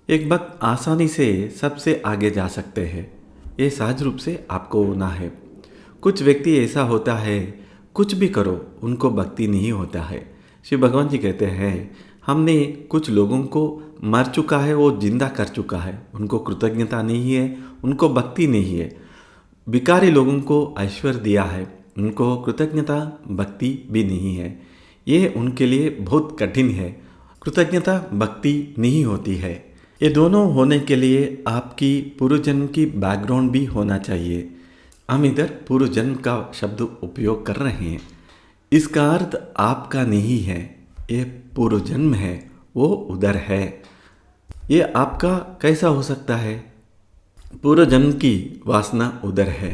एक भक्त आसानी से सबसे आगे जा सकते हैं, ये सहज रूप से आपको होना है। कुछ व्यक्ति ऐसा होता है कुछ भी करो उनको भक्ति नहीं होता है। श्री भगवान जी कहते हैं हमने कुछ लोगों को मर चुका है, वो जिंदा कर चुका है, उनको कृतज्ञता नहीं है, उनको भक्ति नहीं है। भिखारी लोगों को ऐश्वर्य दिया है, उनको कृतज्ञता भक्ति भी नहीं है। ये उनके लिए बहुत कठिन है। कृतज्ञता भक्ति नहीं होती है। ये दोनों होने के लिए आपकी पूर्व जन्म की बैकग्राउंड भी होना चाहिए। हम इधर पूर्व जन्म का शब्द उपयोग कर रहे हैं, इसका अर्थ आपका नहीं है, ये पूर्व जन्म है, वो उधर है। ये आपका कैसा हो सकता है? पूर्व जन्म की वासना उधर है।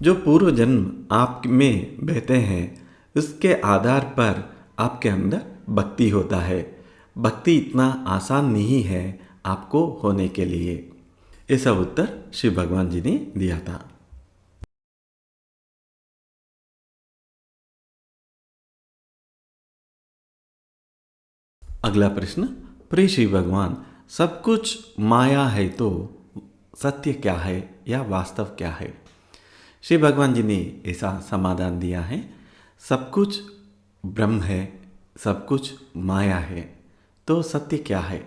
जो पूर्व जन्म आप में बहते हैं उसके आधार पर आपके अंदर भक्ति होता है। भक्ति इतना आसान नहीं है आपको होने के लिए। ऐसा उत्तर श्री भगवान जी ने दिया था। अगला प्रश्न। प्रिय श्री भगवान, सब कुछ माया है तो सत्य क्या है या वास्तव क्या है? श्री भगवान जी ने ऐसा समाधान दिया है, सब कुछ ब्रह्म है, सब कुछ माया है, तो सत्य क्या है?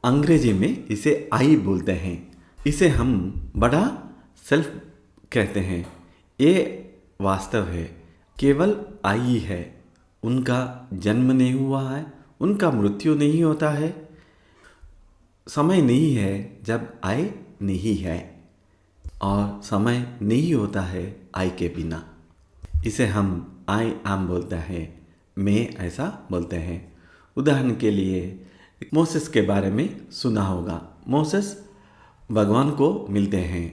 अंग्रेजी में इसे आई बोलते हैं। इसे हम बड़ा सेल्फ कहते हैं। ये वास्तव है, केवल आई है। उनका जन्म नहीं हुआ है, उनका मृत्यु नहीं होता है, समय नहीं है जब आई नहीं है, और समय नहीं होता है आई के बिना। इसे हम आई एम बोलते हैं, मैं ऐसा बोलते हैं। उदाहरण के लिए मोसेस के बारे में सुना होगा। मोसेस भगवान को मिलते हैं,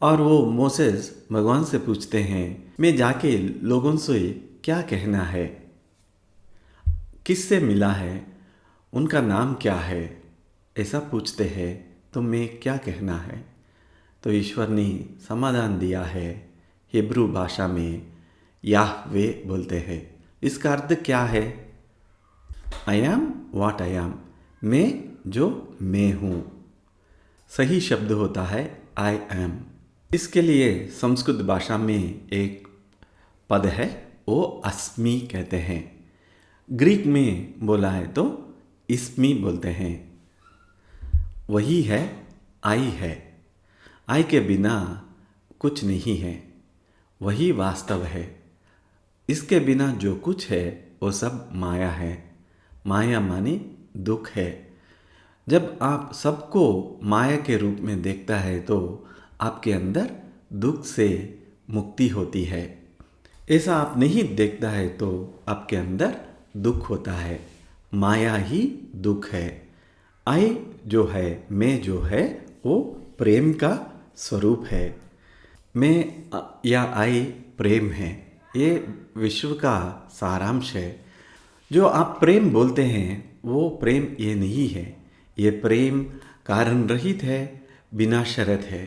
और वो मोसेस भगवान से पूछते हैं, मैं जाके लोगों से क्या कहना है, किससे मिला है, उनका नाम क्या है, ऐसा पूछते हैं, तो मैं क्या कहना है। तो ईश्वर ने समाधान दिया है, हिब्रू भाषा में याहवे बोलते हैं। इसका अर्थ क्या है? I am what I am, मैं जो मैं हूँ। सही शब्द होता है आई एम। इसके लिए संस्कृत भाषा में एक पद है, वो अस्मि कहते हैं। ग्रीक में बोला है तो इस्मी बोलते हैं। वही है, आई है। आई के बिना कुछ नहीं है, वही वास्तव है। इसके बिना जो कुछ है वो सब माया है। माया माने दुख है। जब आप सबको माया के रूप में देखता है तो आपके अंदर दुख से मुक्ति होती है। ऐसा आप नहीं देखता है तो आपके अंदर दुख होता है। माया ही दुख है। आई जो है, मैं जो है, वो प्रेम का स्वरूप है। मैं या आई प्रेम है। ये विश्व का सारांश है। जो आप प्रेम बोलते हैं वो प्रेम ये नहीं है। ये प्रेम कारण रहित है, बिना शर्त है।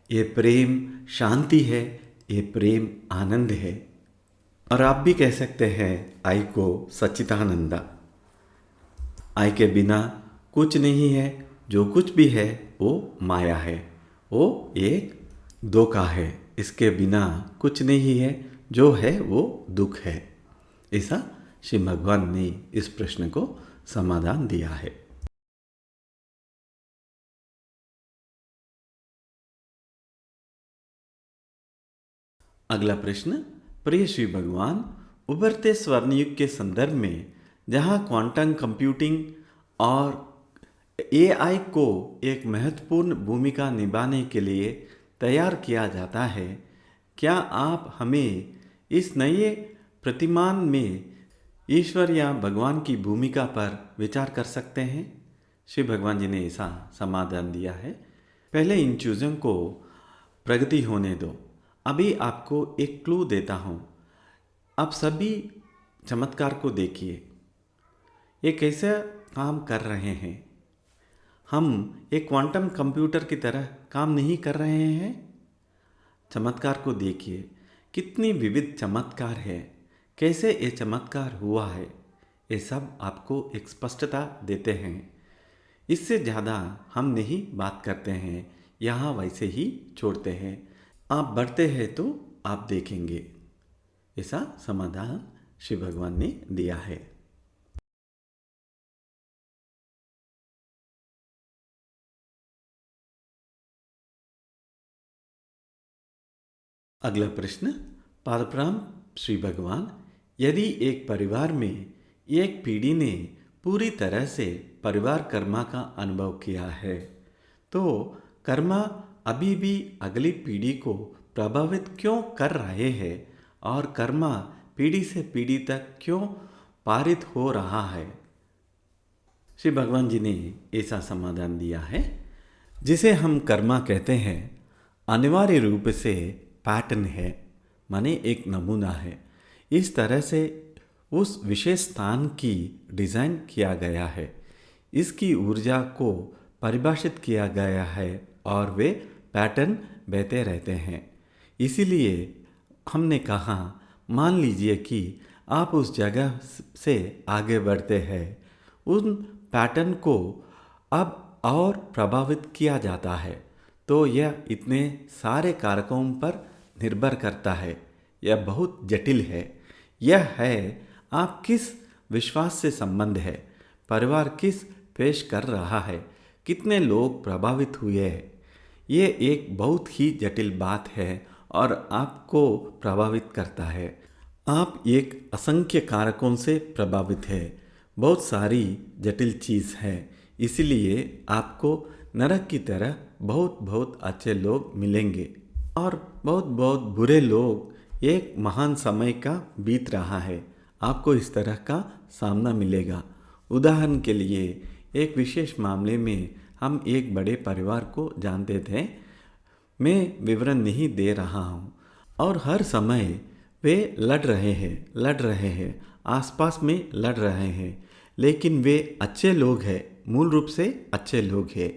ये प्रेम शांति है, ये प्रेम आनंद है। और आप भी कह सकते हैं आई को सच्चिदानंद। आई के बिना कुछ नहीं है, जो कुछ भी है वो माया है, वो एक धोखा है। इसके बिना कुछ नहीं है, जो है वो दुख है। ऐसा श्री भगवान ने इस प्रश्न को समाधान दिया है। अगला प्रश्न, प्रिय श्री भगवान, उभरते स्वर्णयुग के संदर्भ में जहाँ क्वांटम कंप्यूटिंग और एआई को एक महत्वपूर्ण भूमिका निभाने के लिए तैयार किया जाता है, क्या आप हमें इस नए प्रतिमान में ईश्वर या भगवान की भूमिका पर विचार कर सकते हैं? श्री भगवान जी ने ऐसा समाधान दिया है। पहले इन चीज़ों को प्रगति होने दो। अभी आपको एक क्लू देता हूँ। आप सभी चमत्कार को देखिए, ये कैसे काम कर रहे हैं। हम एक क्वांटम कंप्यूटर की तरह काम नहीं कर रहे हैं। चमत्कार को देखिए, कितनी विविध चमत्कार है, कैसे ये चमत्कार हुआ है, ये सब आपको एक स्पष्टता देते हैं। इससे ज़्यादा हम नहीं बात करते हैं, यहाँ वैसे ही छोड़ते हैं। आप बढ़ते हैं तो आप देखेंगे। ऐसा समाधान श्री भगवान ने दिया है। अगला प्रश्न, पादप्राम श्री भगवान, यदि एक परिवार में एक पीढ़ी ने पूरी तरह से परिवार कर्मा का अनुभव किया है, तो कर्मा अभी भी अगली पीढ़ी को प्रभावित क्यों कर रहे हैं और कर्मा पीढ़ी से पीढ़ी तक क्यों पारित हो रहा है? श्री भगवान जी ने ऐसा समाधान दिया है, जिसे हम कर्मा कहते हैं, अनिवार्य रूप से पैटर्न है, माने एक नमूना है। इस तरह से उस विशेष स्थान की डिज़ाइन किया गया है, इसकी ऊर्जा को परिभाषित किया गया है और वे पैटर्न बहते रहते हैं। इसीलिए हमने कहा, मान लीजिए कि आप उस जगह से आगे बढ़ते हैं, उन पैटर्न को अब और प्रभावित किया जाता है, तो यह इतने सारे कारकों पर निर्भर करता है। यह बहुत जटिल है। यह है आप किस विश्वास से संबंध है, परिवार किस पेश कर रहा है, कितने लोग प्रभावित हुए हैं। ये एक बहुत ही जटिल बात है और आपको प्रभावित करता है। आप एक असंख्य कारकों से प्रभावित है। बहुत सारी जटिल चीज़ है। इसलिए आपको नरक की तरह बहुत बहुत अच्छे लोग मिलेंगे और बहुत बहुत बुरे लोग। एक महान समय का बीत रहा है, आपको इस तरह का सामना मिलेगा। उदाहरण के लिए, एक विशेष मामले में हम एक बड़े परिवार को जानते थे। मैं विवरण नहीं दे रहा हूँ। और हर समय वे लड़ रहे हैं, आसपास में लड़ रहे हैं, लेकिन वे अच्छे लोग हैं, मूल रूप से अच्छे लोग हैं,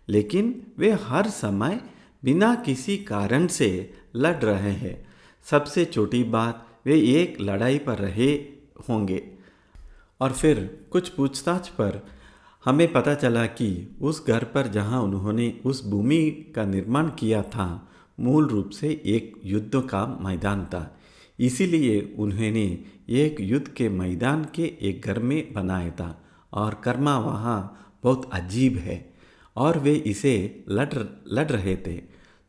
लेकिन वे हर समय बिना किसी कारण से लड़ रहे हैं। सबसे छोटी बात, वे एक लड़ाई पर रहे होंगे और फिर कुछ पूछताछ पर हमें पता चला कि उस घर पर जहां उन्होंने उस भूमि का निर्माण किया था, मूल रूप से एक युद्ध का मैदान था। इसीलिए उन्होंने एक युद्ध के मैदान के एक घर में बनाया था और कर्मा वहाँ बहुत अजीब है और वे इसे लड़ रहे थे।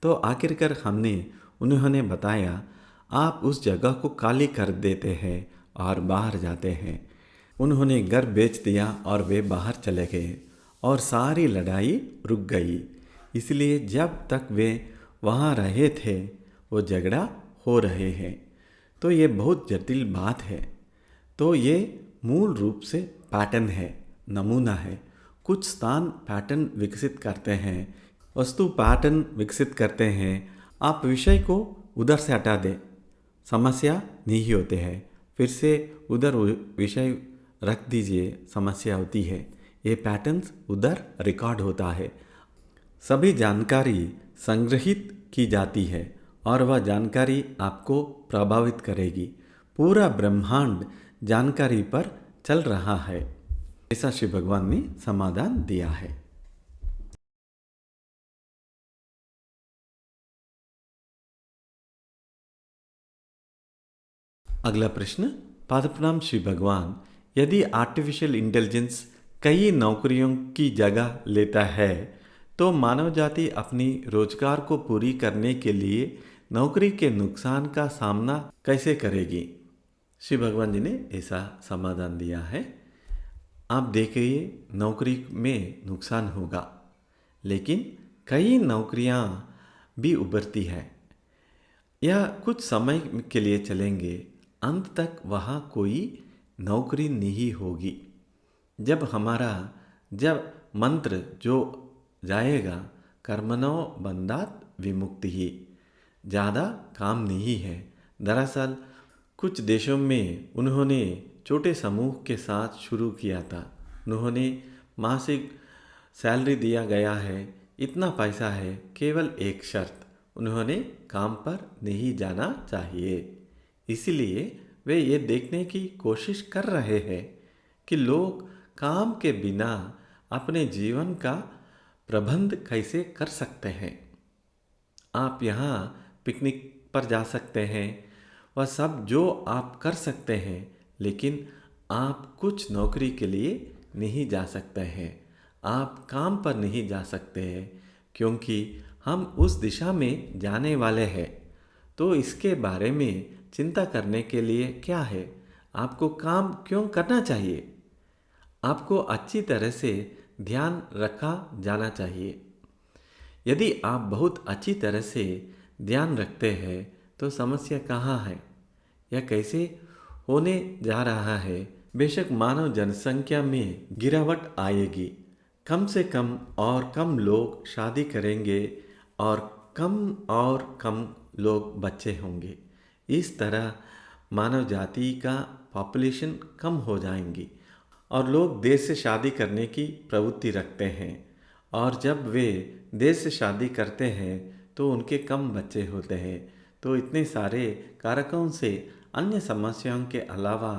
तो आखिरकार उन्होंने बताया, आप उस जगह को खाली कर देते हैं और बाहर जाते हैं। उन्होंने घर बेच दिया और वे बाहर चले गए और सारी लड़ाई रुक गई। इसलिए जब तक वे वहाँ रहे थे वो झगड़ा हो रहे हैं। तो ये बहुत जटिल बात है। तो ये मूल रूप से पैटर्न है, नमूना है। कुछ स्थान पैटर्न विकसित करते हैं, वस्तु पैटर्न विकसित करते हैं। आप विषय को उधर से हटा दें, समस्या नहीं होते हैं। फिर से उधर विषय रख दीजिए, समस्या होती है। ये पैटर्न्स उधर रिकॉर्ड होता है। सभी जानकारी संग्रहित की जाती है और वह जानकारी आपको प्रभावित करेगी। पूरा ब्रह्मांड जानकारी पर चल रहा है, ऐसा श्री भगवान ने समाधान दिया है। अगला प्रश्न, पादप्रणाम श्री भगवान। यदि आर्टिफिशियल इंटेलिजेंस कई नौकरियों की जगह लेता है तो मानव जाति अपनी रोजगार को पूरी करने के लिए नौकरी के नुकसान का सामना कैसे करेगी? श्री भगवान जी ने ऐसा समाधान दिया है। आप देखिए, नौकरी में नुकसान होगा, लेकिन कई नौकरियां भी उभरती है। यह कुछ समय के लिए चलेंगे, अंत तक वहाँ कोई नौकरी नहीं होगी। जब मंत्र जो जाएगा, कर्मणो बंधात विमुक्ति ही, ज़्यादा काम नहीं है। दरअसल कुछ देशों में उन्होंने छोटे समूह के साथ शुरू किया था। उन्होंने मासिक सैलरी दिया गया है, इतना पैसा है, केवल एक शर्त, उन्होंने काम पर नहीं जाना चाहिए। इसलिए वे ये देखने की कोशिश कर रहे हैं कि लोग काम के बिना अपने जीवन का प्रबंध कैसे कर सकते हैं। आप यहाँ पिकनिक पर जा सकते हैं, वह सब जो आप कर सकते हैं, लेकिन आप कुछ नौकरी के लिए नहीं जा सकते हैं। आप काम पर नहीं जा सकते हैं क्योंकि हम उस दिशा में जाने वाले हैं। तो इसके बारे में चिंता करने के लिए क्या है? आपको काम क्यों करना चाहिए? आपको अच्छी तरह से ध्यान रखा जाना चाहिए। यदि आप बहुत अच्छी तरह से ध्यान रखते हैं तो समस्या कहाँ है या कैसे होने जा रहा है? बेशक मानव जनसंख्या में गिरावट आएगी, कम से कम और कम लोग शादी करेंगे और कम लोग बच्चे होंगे। इस तरह मानव जाति का पॉपुलेशन कम हो जाएंगी और लोग देर से शादी करने की प्रवृत्ति रखते हैं, और जब वे देर से शादी करते हैं तो उनके कम बच्चे होते हैं। तो इतने सारे कारकों से अन्य समस्याओं के अलावा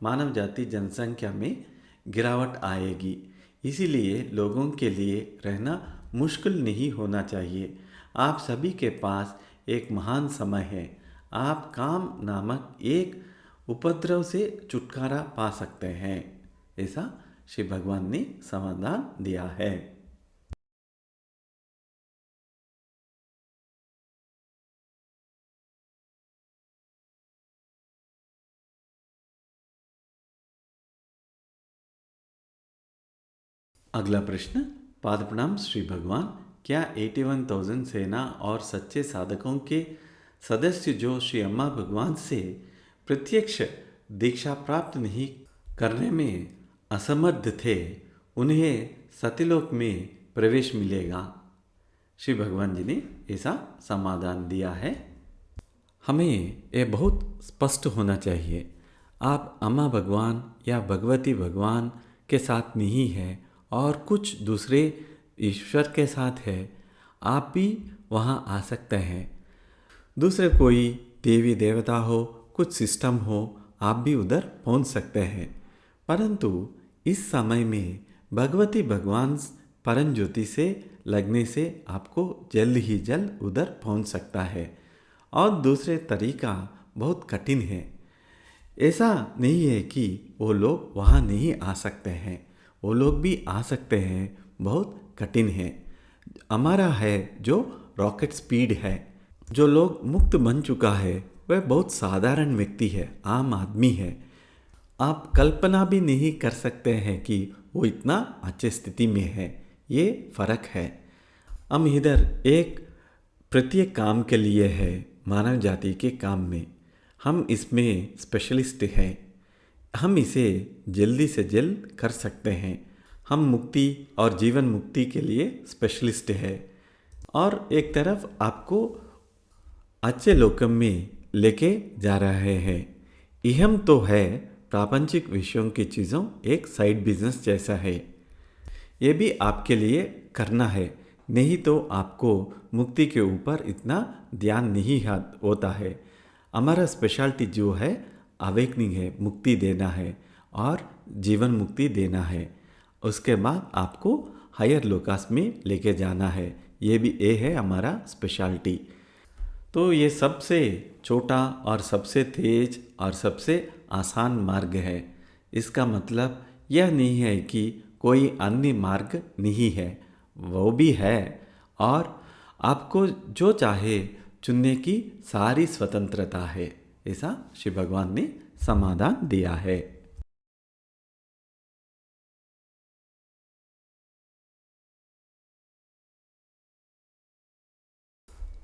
मानव जाति जनसंख्या में गिरावट आएगी। इसीलिए लोगों के लिए रहना मुश्किल नहीं होना चाहिए। आप सभी के पास एक महान समय है। आप काम नामक एक उपद्रव से छुटकारा पा सकते हैं, ऐसा श्री भगवान ने समाधान दिया है। अगला प्रश्न, पादप्रणाम श्री भगवान। क्या 81,000 सेना और सच्चे साधकों के सदस्य जो श्री अम्मा भगवान से प्रत्यक्ष दीक्षा प्राप्त नहीं करने में असमर्थ थे, उन्हें सत्यलोक में प्रवेश मिलेगा? श्री भगवान जी ने ऐसा समाधान दिया है। हमें ये बहुत स्पष्ट होना चाहिए। आप अम्मा भगवान या भगवती भगवान के साथ नहीं है और कुछ दूसरे ईश्वर के साथ है, आप भी वहाँ आ सकते हैं। दूसरे कोई देवी देवता हो, कुछ सिस्टम हो, आप भी उधर पहुँच सकते हैं। परंतु इस समय में भगवती भगवान परम ज्योति से लगने से आपको जल्द ही जल्द उधर पहुँच सकता है। और दूसरे तरीका बहुत कठिन है। ऐसा नहीं है कि वो लोग वहाँ नहीं आ सकते हैं, वो लोग भी आ सकते हैं, बहुत कठिन है। हमारा है जो रॉकेट स्पीड है, जो लोग मुक्त बन चुका है, वह बहुत साधारण व्यक्ति है, आम आदमी है। आप कल्पना भी नहीं कर सकते हैं कि वो इतना अच्छे स्थिति में है। ये फ़र्क है। हम इधर एक प्रत्येक काम के लिए है, मानव जाति के काम में हम इसमें स्पेशलिस्ट हैं। हम इसे जल्दी से जल्द कर सकते हैं। हम मुक्ति और जीवन मुक्ति के लिए स्पेशलिस्ट है। और एक तरफ आपको अच्छे लोकम में लेके जा रहे हैं। इहम तो है प्रापंचिक विषयों की चीज़ों एक साइड बिजनेस जैसा है। ये भी आपके लिए करना है, नहीं तो आपको मुक्ति के ऊपर इतना ध्यान नहीं होता है। हमारा स्पेशलिटी जो है अवेकनिंग है, मुक्ति देना है और जीवन मुक्ति देना है। उसके बाद आपको हायर लोकास में लेके जाना है। ये है हमारा स्पेशलिटी। तो ये सबसे छोटा और सबसे तेज और सबसे आसान मार्ग है। इसका मतलब यह नहीं है कि कोई अन्य मार्ग नहीं है, वो भी है। और आपको जो चाहे चुनने की सारी स्वतंत्रता है, ऐसा श्री भगवान ने समाधान दिया है।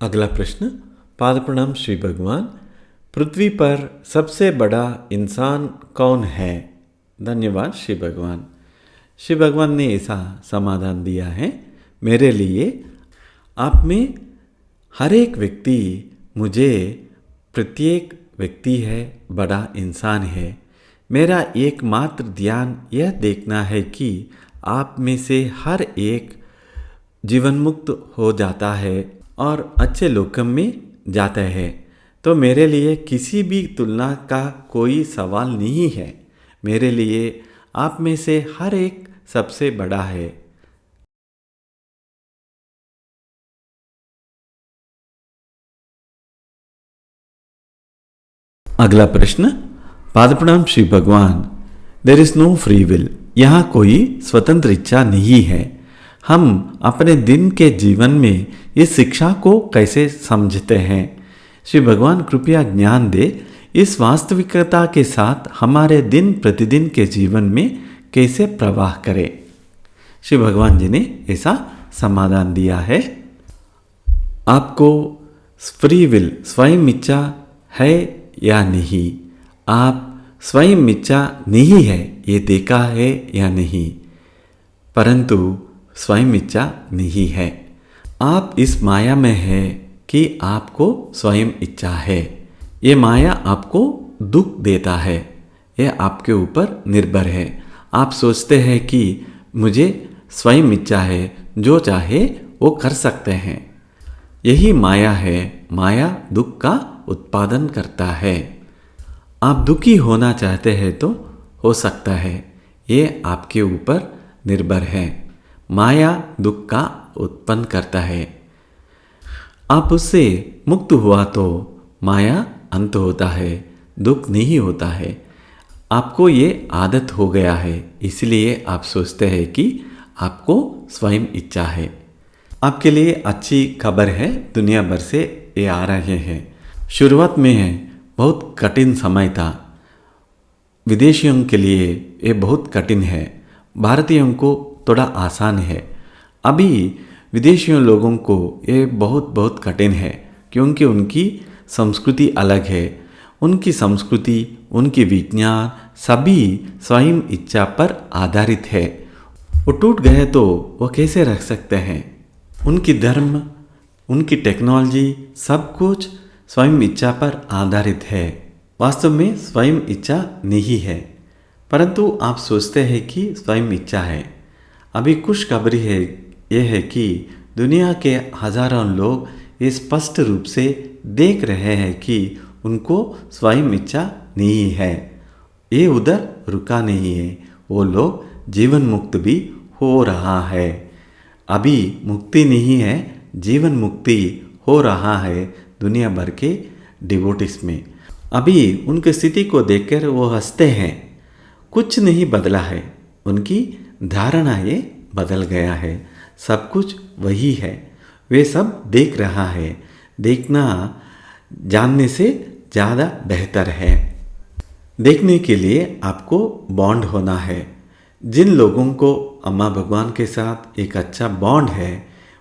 अगला प्रश्न। पाद प्रणाम श्री भगवान, पृथ्वी पर सबसे बड़ा इंसान कौन है? धन्यवाद श्री भगवान। श्री भगवान ने ऐसा समाधान दिया है मेरे लिए। आप में हर एक व्यक्ति, मुझे प्रत्येक व्यक्ति है बड़ा इंसान है। मेरा एकमात्र ध्यान यह देखना है कि आप में से हर एक जीवन मुक्त हो जाता है और अच्छे लोकम में जाता है। तो मेरे लिए किसी भी तुलना का कोई सवाल नहीं है। मेरे लिए आप में से हर एक सबसे बड़ा है। अगला प्रश्न। पाद प्रणाम श्री भगवान, there is no free will. यहाँ कोई स्वतंत्र इच्छा नहीं है। हम अपने दिन के जीवन में इस शिक्षा को कैसे समझते हैं? श्री भगवान कृपया ज्ञान दे। इस वास्तविकता के साथ हमारे दिन प्रतिदिन के जीवन में कैसे प्रवाह करें? श्री भगवान जी ने ऐसा समाधान दिया है। आपको फ्री विल, स्वयं इच्छा है या नहीं? आप स्वयं इच्छा नहीं है ये देखा है या नहीं? परंतु स्वयं इच्छा नहीं है। आप इस माया में है कि आपको स्वयं इच्छा है। ये माया आपको दुख देता है, यह आपके ऊपर निर्भर है। आप सोचते हैं कि मुझे स्वयं इच्छा है, जो चाहे वो कर सकते हैं। यही माया है। माया दुख का उत्पादन करता है। आप दुखी होना चाहते हैं तो हो सकता है, ये आपके ऊपर निर्भर है। माया दुख का उत्पन्न करता है। आप उससे मुक्त हुआ तो माया अंत होता है, दुख नहीं होता है। आपको ये आदत हो गया है, इसलिए आप सोचते हैं कि आपको स्वयं इच्छा है। आपके लिए अच्छी खबर है, दुनिया भर से ये आ रहे हैं। शुरुआत में बहुत कठिन समय था। विदेशियों के लिए ये बहुत कठिन है, भारतीयों को थोड़ा आसान है। अभी विदेशियों लोगों को ये बहुत कठिन है, क्योंकि उनकी संस्कृति अलग है। उनकी संस्कृति, उनकी विज्ञान सभी स्वयं इच्छा पर आधारित है। वो टूट गए तो वो कैसे रख सकते हैं? उनकी धर्म, उनकी टेक्नोलॉजी सब कुछ स्वयं इच्छा पर आधारित है। वास्तव में स्वयं इच्छा नहीं है, परंतु आप सोचते हैं कि स्वयं इच्छा है। अभी खुशखबरी है यह है कि दुनिया के हजारों लोग ये स्पष्ट रूप से देख रहे हैं कि उनको स्वयं इच्छा नहीं है। ये उधर रुका नहीं है, वो लोग जीवन मुक्त भी हो रहा है। अभी मुक्ति नहीं है, जीवन मुक्ति हो रहा है दुनिया भर के डिवोटिस में। अभी उनकी स्थिति को देखकर वो हंसते हैं। कुछ नहीं बदला है, उनकी धारणा ये बदल गया है। सब कुछ वही है, वे सब देख रहा है। देखना जानने से ज़्यादा बेहतर है। देखने के लिए आपको बॉन्ड होना है। जिन लोगों को अम्मा भगवान के साथ एक अच्छा बॉन्ड है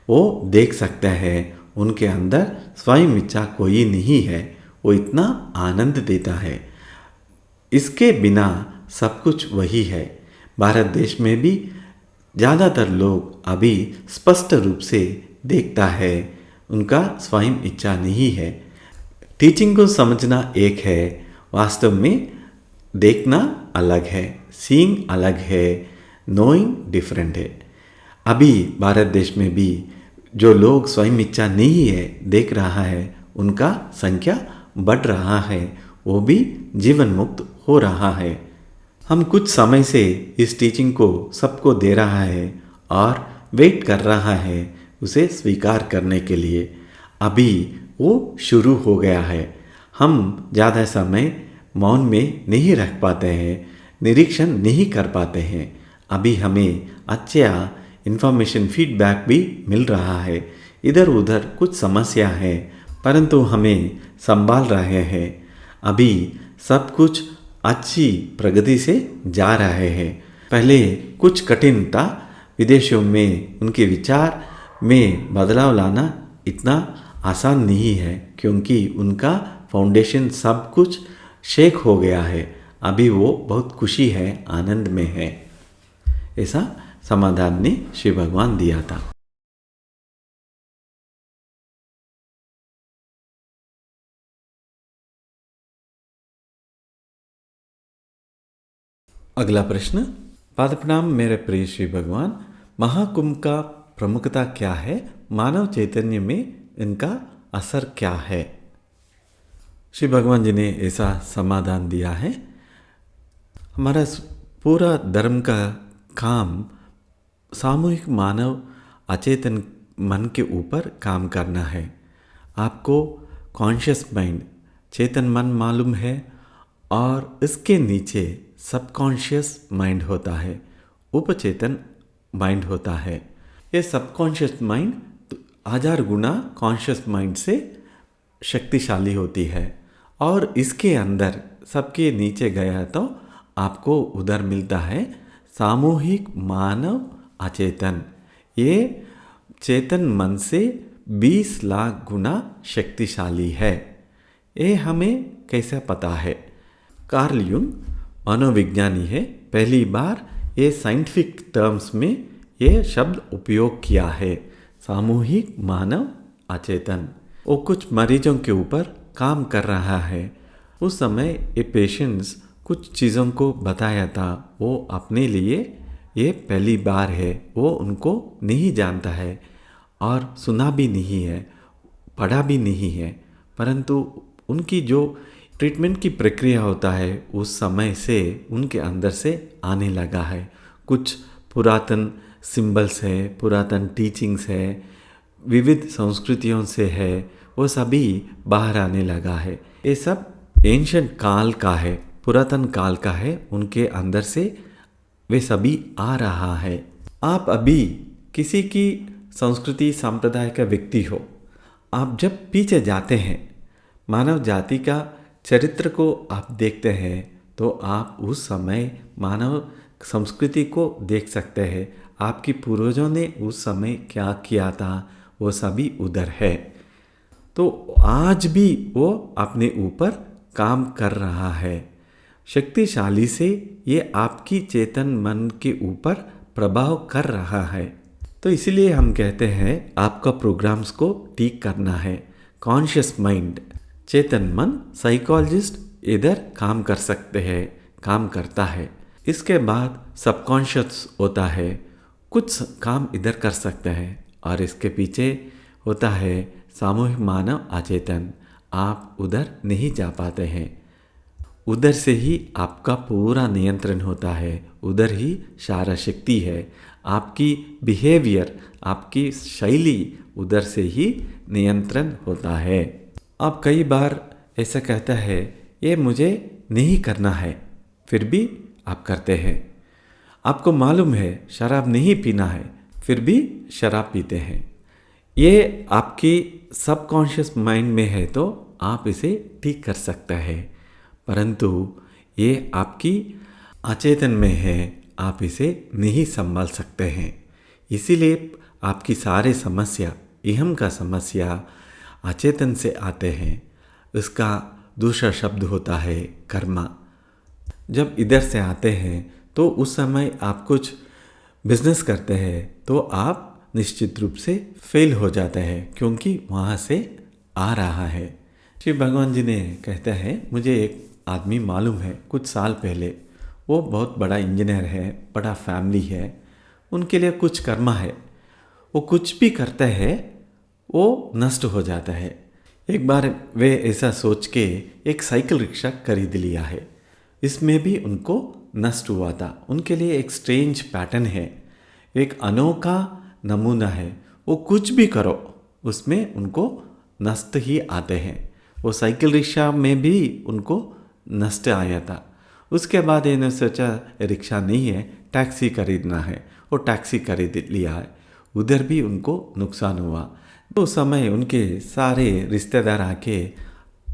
वो देख सकते हैं उनके अंदर स्वयं इच्छा कोई नहीं है। वो इतना आनंद देता है। इसके बिना सब कुछ वही है। भारत देश में भी ज़्यादातर लोग अभी स्पष्ट रूप से देखता है उनका स्वयं इच्छा नहीं है। टीचिंग को समझना एक है, वास्तव में देखना अलग है। सीइंग अलग है, नोइंग डिफरेंट है। अभी भारत देश में भी जो लोग स्वयं इच्छा नहीं है देख रहा है उनका संख्या बढ़ रहा है, वो भी जीवन मुक्त हो रहा है। हम कुछ समय से इस टीचिंग को सबको दे रहा है और वेट कर रहा है उसे स्वीकार करने के लिए। अभी वो शुरू हो गया है। हम ज़्यादा समय मौन में नहीं रख पाते हैं, निरीक्षण नहीं कर पाते हैं। अभी हमें अच्छा इन्फॉर्मेशन फीडबैक भी मिल रहा है। इधर उधर कुछ समस्या है, परंतु हमें संभाल रहे हैं। अभी सब कुछ अच्छी प्रगति से जा रहे हैं। पहले कुछ कठिन था, विदेशों में उनके विचार में बदलाव लाना इतना आसान नहीं है, क्योंकि उनका फाउंडेशन सब कुछ शेक हो गया है। अभी वो बहुत खुशी है, आनंद में है। ऐसा समाधान ने शिव भगवान दिया था। अगला प्रश्न। पादप्रणाम मेरे प्रिय श्री भगवान, महाकुंभ का प्रमुखता क्या है? मानव चैतन्य में इनका असर क्या है? श्री भगवान जी ने ऐसा समाधान दिया है। हमारा पूरा धर्म का काम सामूहिक मानव अचेतन मन के ऊपर काम करना है। आपको कॉन्शियस माइंड, चेतन मन मालूम है, और इसके नीचे सबकॉन्शियस माइंड होता है, उपचेतन माइंड होता है। ये सबकॉन्शियस माइंड 1000 गुना कॉन्शियस माइंड से शक्तिशाली होती है, और इसके अंदर सबके नीचे गया तो आपको उधर मिलता है सामूहिक मानव अचेतन। ये चेतन मन से 20 लाख गुना शक्तिशाली है। ये हमें कैसे पता है? कार्ल युंग मनोविज्ञानी है, पहली बार ये साइंटिफिक टर्म्स में ये शब्द उपयोग किया है, सामूहिक मानव अचेतन। वो कुछ मरीजों के ऊपर काम कर रहा है। उस समय ये पेशेंट्स कुछ चीज़ों को बताया था, वो अपने लिए ये पहली बार है, वो उनको नहीं जानता है और सुना भी नहीं है, पढ़ा भी नहीं है, परंतु उनकी जो ट्रीटमेंट की प्रक्रिया होता है उस समय से उनके अंदर से आने लगा है। कुछ पुरातन सिंबल्स है, पुरातन टीचिंग्स है, विविध संस्कृतियों से है, वो सभी बाहर आने लगा है। ये सब एंशिएंट काल का है, पुरातन काल का है, उनके अंदर से वे सभी आ रहा है। आप अभी किसी की संस्कृति संप्रदाय का व्यक्ति हो, आप जब पीछे जाते हैं, मानव जाति का चरित्र को आप देखते हैं, तो आप उस समय मानव संस्कृति को देख सकते हैं। आपके पूर्वजों ने उस समय क्या किया था वो सभी उधर है। तो आज भी वो अपने ऊपर काम कर रहा है। शक्तिशाली से ये आपकी चेतन मन के ऊपर प्रभाव कर रहा है। तो इसीलिए हम कहते हैं आपका प्रोग्राम्स को ठीक करना है। कॉन्शियस माइंड, चेतन मन, साइकोलॉजिस्ट इधर काम कर सकते हैं, काम करता है। इसके बाद सबकॉन्शियस होता है, कुछ काम इधर कर सकते हैं, और इसके पीछे होता है सामूहिक मानव अचेतन। आप उधर नहीं जा पाते हैं, उधर से ही आपका पूरा नियंत्रण होता है, उधर ही सारा शक्ति है। आपकी बिहेवियर, आपकी शैली उधर से ही नियंत्रण होता है। आप कई बार ऐसा कहता है ये मुझे नहीं करना है, फिर भी आप करते हैं। आपको मालूम है शराब नहीं पीना है, फिर भी शराब पीते हैं। ये आपकी सबकॉन्शियस माइंड में है तो आप इसे ठीक कर सकते हैं, परंतु ये आपकी अचेतन में है, आप इसे नहीं संभाल सकते हैं। इसीलिए आपकी सारे समस्या, इहम का समस्या अचेतन से आते हैं। इसका दूसरा शब्द होता है कर्मा। जब इधर से आते हैं तो उस समय आप कुछ बिजनेस करते हैं तो आप निश्चित रूप से फेल हो जाते हैं, क्योंकि वहाँ से आ रहा है। श्री भगवान जी ने कहते हैं, मुझे एक आदमी मालूम है, कुछ साल पहले वो बहुत बड़ा इंजीनियर है, बड़ा फैमिली है, उनके लिए कुछ कर्मा है, वो कुछ भी करते हैं वो नष्ट हो जाता है। एक बार वे ऐसा सोच के एक साइकिल रिक्शा खरीद लिया है, इसमें भी उनको नष्ट हुआ था। उनके लिए एक स्ट्रेंज पैटर्न है, एक अनोखा नमूना है, वो कुछ भी करो उसमें उनको नष्ट ही आते हैं। वो साइकिल रिक्शा में भी उनको नष्ट आया था। उसके बाद इन्होंने सोचा रिक्शा नहीं है, टैक्सी खरीदना है, वो टैक्सी खरीद लिया है, उधर भी उनको नुकसान हुआ। तो उस समय उनके सारे रिश्तेदार आके,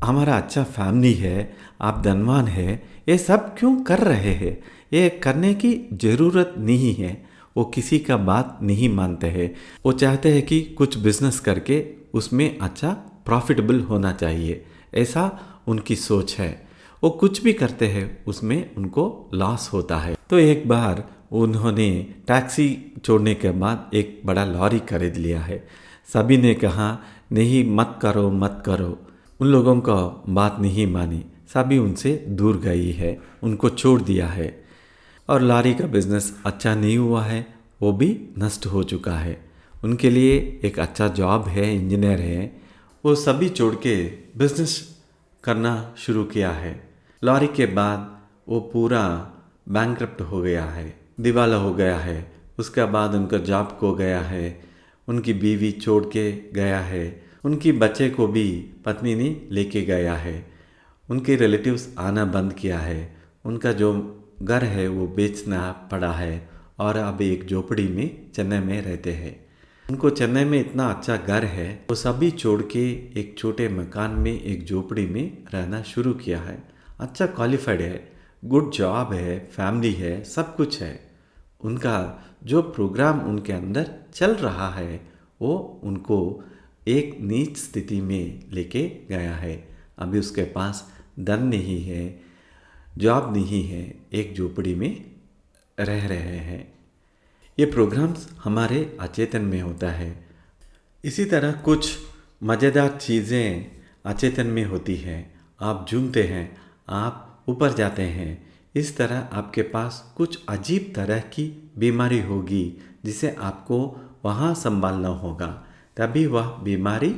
हमारा अच्छा फैमिली है, आप धनवान है, ये सब क्यों कर रहे हैं, ये करने की ज़रूरत नहीं है। वो किसी का बात नहीं मानते हैं, वो चाहते हैं कि कुछ बिजनेस करके उसमें अच्छा प्रॉफिटेबल होना चाहिए, ऐसा उनकी सोच है। वो कुछ भी करते हैं उसमें उनको लॉस होता है। तो एक बार उन्होंने टैक्सी छोड़ने के बाद एक बड़ा लॉरी खरीद लिया है। सभी ने कहा नहीं मत करो मत करो, उन लोगों का बात नहीं मानी, सभी उनसे दूर गई है, उनको छोड़ दिया है, और लॉरी का बिजनेस अच्छा नहीं हुआ है, वो भी नष्ट हो चुका है। उनके लिए एक अच्छा जॉब है, इंजीनियर है, वो सभी छोड़ के बिजनेस करना शुरू किया है। लॉरी के बाद वो पूरा बैंकरप्ट हो गया है, दिवाला हो गया है। उसके बाद उनका जॉब खो गया है, उनकी बीवी छोड़ के गया है, उनकी बच्चे को भी पत्नी ने लेके गया है, उनके रिलेटिव्स आना बंद किया है, उनका जो घर है वो बेचना पड़ा है, और अब एक झोपड़ी में चेन्नई में रहते हैं। उनको चेन्नई में इतना अच्छा घर है, वो सभी छोड़ के एक छोटे मकान में एक झोपड़ी में रहना शुरू किया है। अच्छा क्वालिफाइड है, गुड जॉब है, फैमिली है, सब कुछ है। उनका जो प्रोग्राम उनके अंदर चल रहा है वो उनको एक नीच स्थिति में लेके गया है। अभी उसके पास धन नहीं है, जॉब नहीं है, एक झोपड़ी में रह रहे हैं। ये प्रोग्राम्स हमारे अचेतन में होता है। इसी तरह कुछ मज़ेदार चीज़ें अचेतन में होती हैं। आप झूमते हैं, आप ऊपर जाते हैं, इस तरह आपके पास कुछ अजीब तरह की बीमारी होगी जिसे आपको वहाँ संभालना होगा, तभी वह बीमारी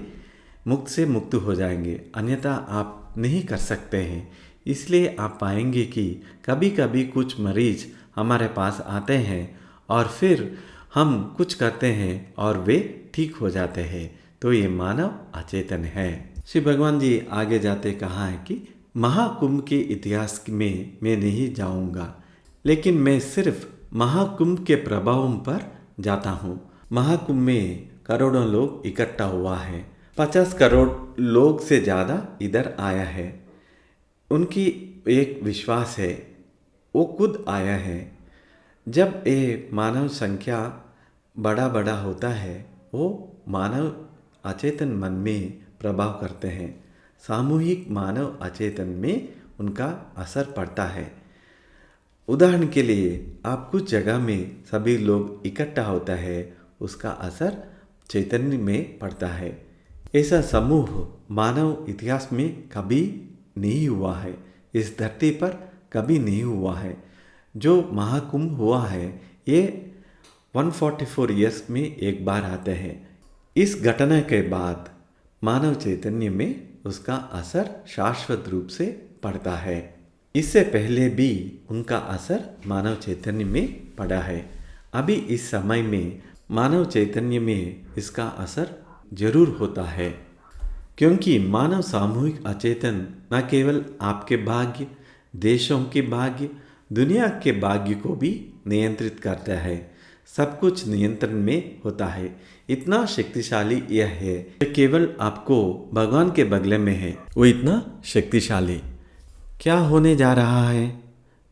मुक्त से मुक्त हो जाएंगे, अन्यथा आप नहीं कर सकते हैं। इसलिए आप पाएंगे कि कभी कभी कुछ मरीज हमारे पास आते हैं और फिर हम कुछ करते हैं और वे ठीक हो जाते हैं। तो ये मानव अचेतन है। श्री भगवान जी आगे जाते कहा है कि महाकुंभ के इतिहास में मैं नहीं जाऊंगा, लेकिन मैं सिर्फ महाकुंभ के प्रभावों पर जाता हूँ। महाकुंभ में करोड़ों लोग इकट्ठा हुआ है, 50 करोड़ लोग से ज़्यादा इधर आया है। उनकी एक विश्वास है, वो खुद आया है। जब ये मानव संख्या बड़ा बड़ा होता है, वो मानव अचेतन मन में प्रभाव करते हैं, सामूहिक मानव अचेतन में उनका असर पड़ता है। उदाहरण के लिए आप कुछ जगह में सभी लोग इकट्ठा होता है, उसका असर चैतन्य में पड़ता है। ऐसा समूह मानव इतिहास में कभी नहीं हुआ है, इस धरती पर कभी नहीं हुआ है। जो महाकुंभ हुआ है ये 144 ईयर्स में एक बार आते हैं। इस घटना के बाद मानव चैतन्य में उसका असर शाश्वत रूप से पड़ता है। इससे पहले भी उनका असर मानव चैतन्य में पड़ा है। अभी इस समय में मानव चैतन्य में इसका असर जरूर होता है, क्योंकि मानव सामूहिक अचेतन न केवल आपके भाग्य, देशों के भाग्य, दुनिया के भाग्य को भी नियंत्रित करता है। सब कुछ नियंत्रण में होता है। इतना शक्तिशाली यह है कि केवल आपको भगवान के बगले में है, वो इतना शक्तिशाली। क्या होने जा रहा है?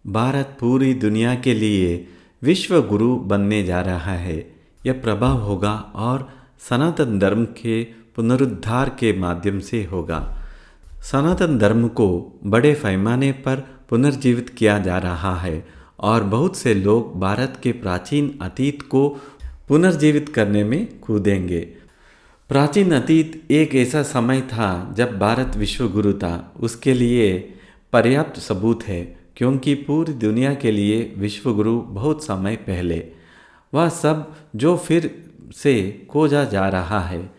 भारत पूरी दुनिया के लिए विश्व गुरु बनने जा रहा है। यह प्रभाव होगा और सनातन धर्म के पुनरुद्धार के माध्यम से होगा। सनातन धर्म को बड़े पैमाने पर पुनर्जीवित किया जा रहा है और बहुत से लोग भारत के प्राचीन अतीत को पुनर्जीवित करने में कूदेंगे। प्राचीन अतीत एक ऐसा समय था जब भारत विश्व गुरु था। उसके लिए पर्याप्त सबूत है, क्योंकि पूरी दुनिया के लिए विश्व गुरु बहुत समय पहले, वह सब जो फिर से खोजा जा रहा है।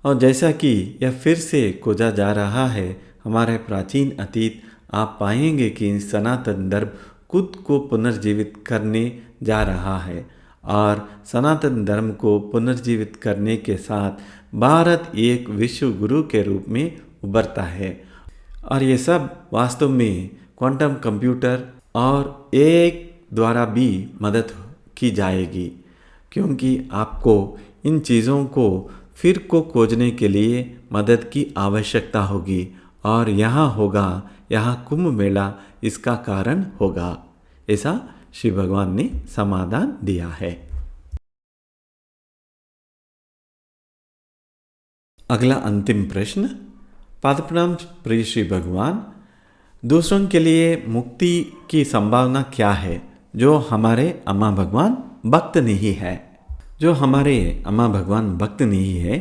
और जैसा कि यह फिर से खोजा जा रहा है हमारे प्राचीन अतीत, आप पाएंगे कि सनातन धर्म खुद को पुनर्जीवित करने जा रहा है और सनातन धर्म को पुनर्जीवित करने के साथ भारत एक विश्व गुरु के रूप में उभरता है। और ये सब वास्तव में क्वांटम कंप्यूटर और एआई द्वारा भी मदद की जाएगी, क्योंकि आपको इन चीज़ों को फिर को खोजने के लिए मदद की आवश्यकता होगी और यहाँ होगा, यहाँ कुंभ मेला इसका कारण होगा। ऐसा श्री भगवान ने समाधान दिया है। अगला अंतिम प्रश्न। पादप्रणाम प्रिय श्री भगवान, दूसरों के लिए मुक्ति की संभावना क्या है जो हमारे अम्मा भगवान भक्त नहीं है? जो हमारे अम्मा भगवान भक्त नहीं है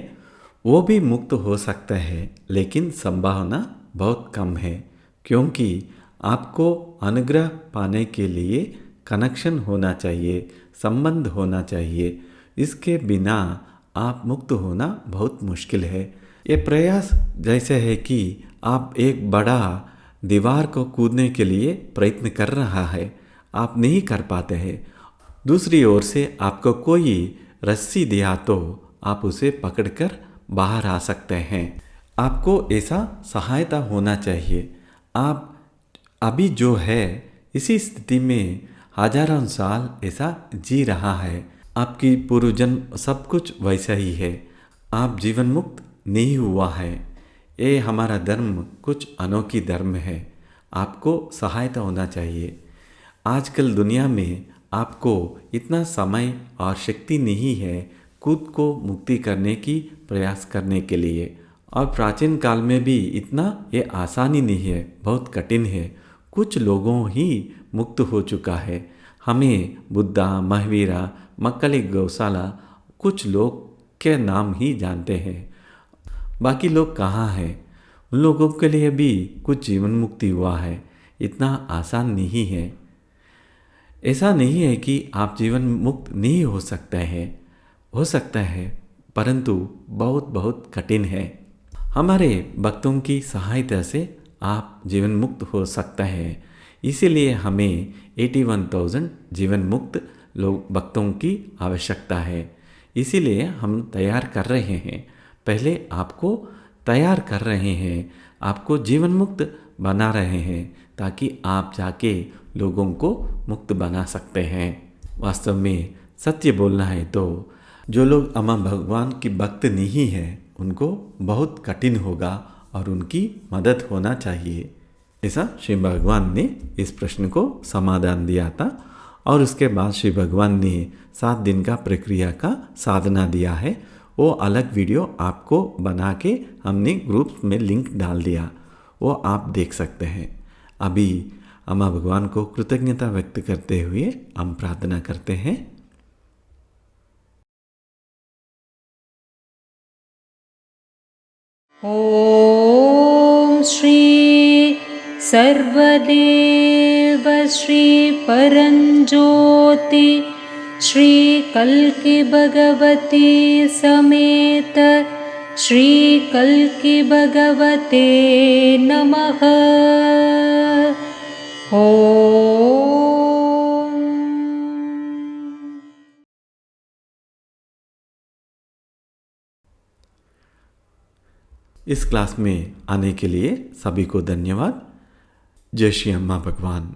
वो भी मुक्त हो सकता है, लेकिन संभावना बहुत कम है, क्योंकि आपको अनुग्रह पाने के लिए कनेक्शन होना चाहिए, संबंध होना चाहिए। इसके बिना आप मुक्त होना बहुत मुश्किल है। ये प्रयास जैसे है कि आप एक बड़ा दीवार को कूदने के लिए प्रयत्न कर रहा है, आप नहीं कर पाते हैं। दूसरी ओर से आपको कोई रस्सी दिया तो आप उसे पकड़कर बाहर आ सकते हैं। आपको ऐसा सहायता होना चाहिए। आप अभी जो है इसी स्थिति में हजारों साल ऐसा जी रहा है। आपकी पूर्वजन्म सब कुछ वैसा ही है। आप जीवन मुक्त नहीं हुआ है। ये हमारा धर्म कुछ अनोखी धर्म है। आपको सहायता होना चाहिए। आजकल दुनिया में आपको इतना समय और शक्ति नहीं है खुद को मुक्ति करने की प्रयास करने के लिए। और प्राचीन काल में भी इतना ये आसानी नहीं है, बहुत कठिन है। कुछ लोगों ही मुक्त हो चुका है। हमें बुद्धा, महावीरा, मक्कली गौशाला कुछ लोग के नाम ही जानते हैं। बाकी लोग कहाँ हैं? उन लोगों के लिए भी कुछ जीवन मुक्ति हुआ है। इतना आसान नहीं है। ऐसा नहीं है कि आप जीवन मुक्त नहीं हो सकते हैं, हो सकता है, परंतु बहुत बहुत कठिन है। हमारे भक्तों की सहायता से आप जीवन मुक्त हो सकता है। इसीलिए हमें 81,000 जीवन मुक्त लोग भक्तों की आवश्यकता है। इसीलिए हम तैयार कर रहे हैं। पहले आपको तैयार कर रहे हैं, आपको जीवन मुक्त बना रहे हैं, ताकि आप जाके लोगों को मुक्त बना सकते हैं। वास्तव में सत्य बोलना है तो जो लोग अम्मा भगवान की भक्त नहीं है उनको बहुत कठिन होगा और उनकी मदद होना चाहिए। ऐसा श्री भगवान ने इस प्रश्न को समाधान दिया था। और उसके बाद श्री भगवान ने 7 दिन का प्रक्रिया का साधना दिया है। वो अलग वीडियो आपको बना के हमने ग्रुप में लिंक डाल दिया, वो आप देख सकते हैं। अभी अम्मा भगवान को कृतज्ञता व्यक्त करते हुए हम प्रार्थना करते हैं। ॐ श्री सर्वदेव श्री परञ्ज्योति श्री कल्की भगवती समेत श्री कल्की भगवते नमः। ॐ इस क्लास में आने के लिए सभी को धन्यवाद। जय श्री अम्मा भगवान।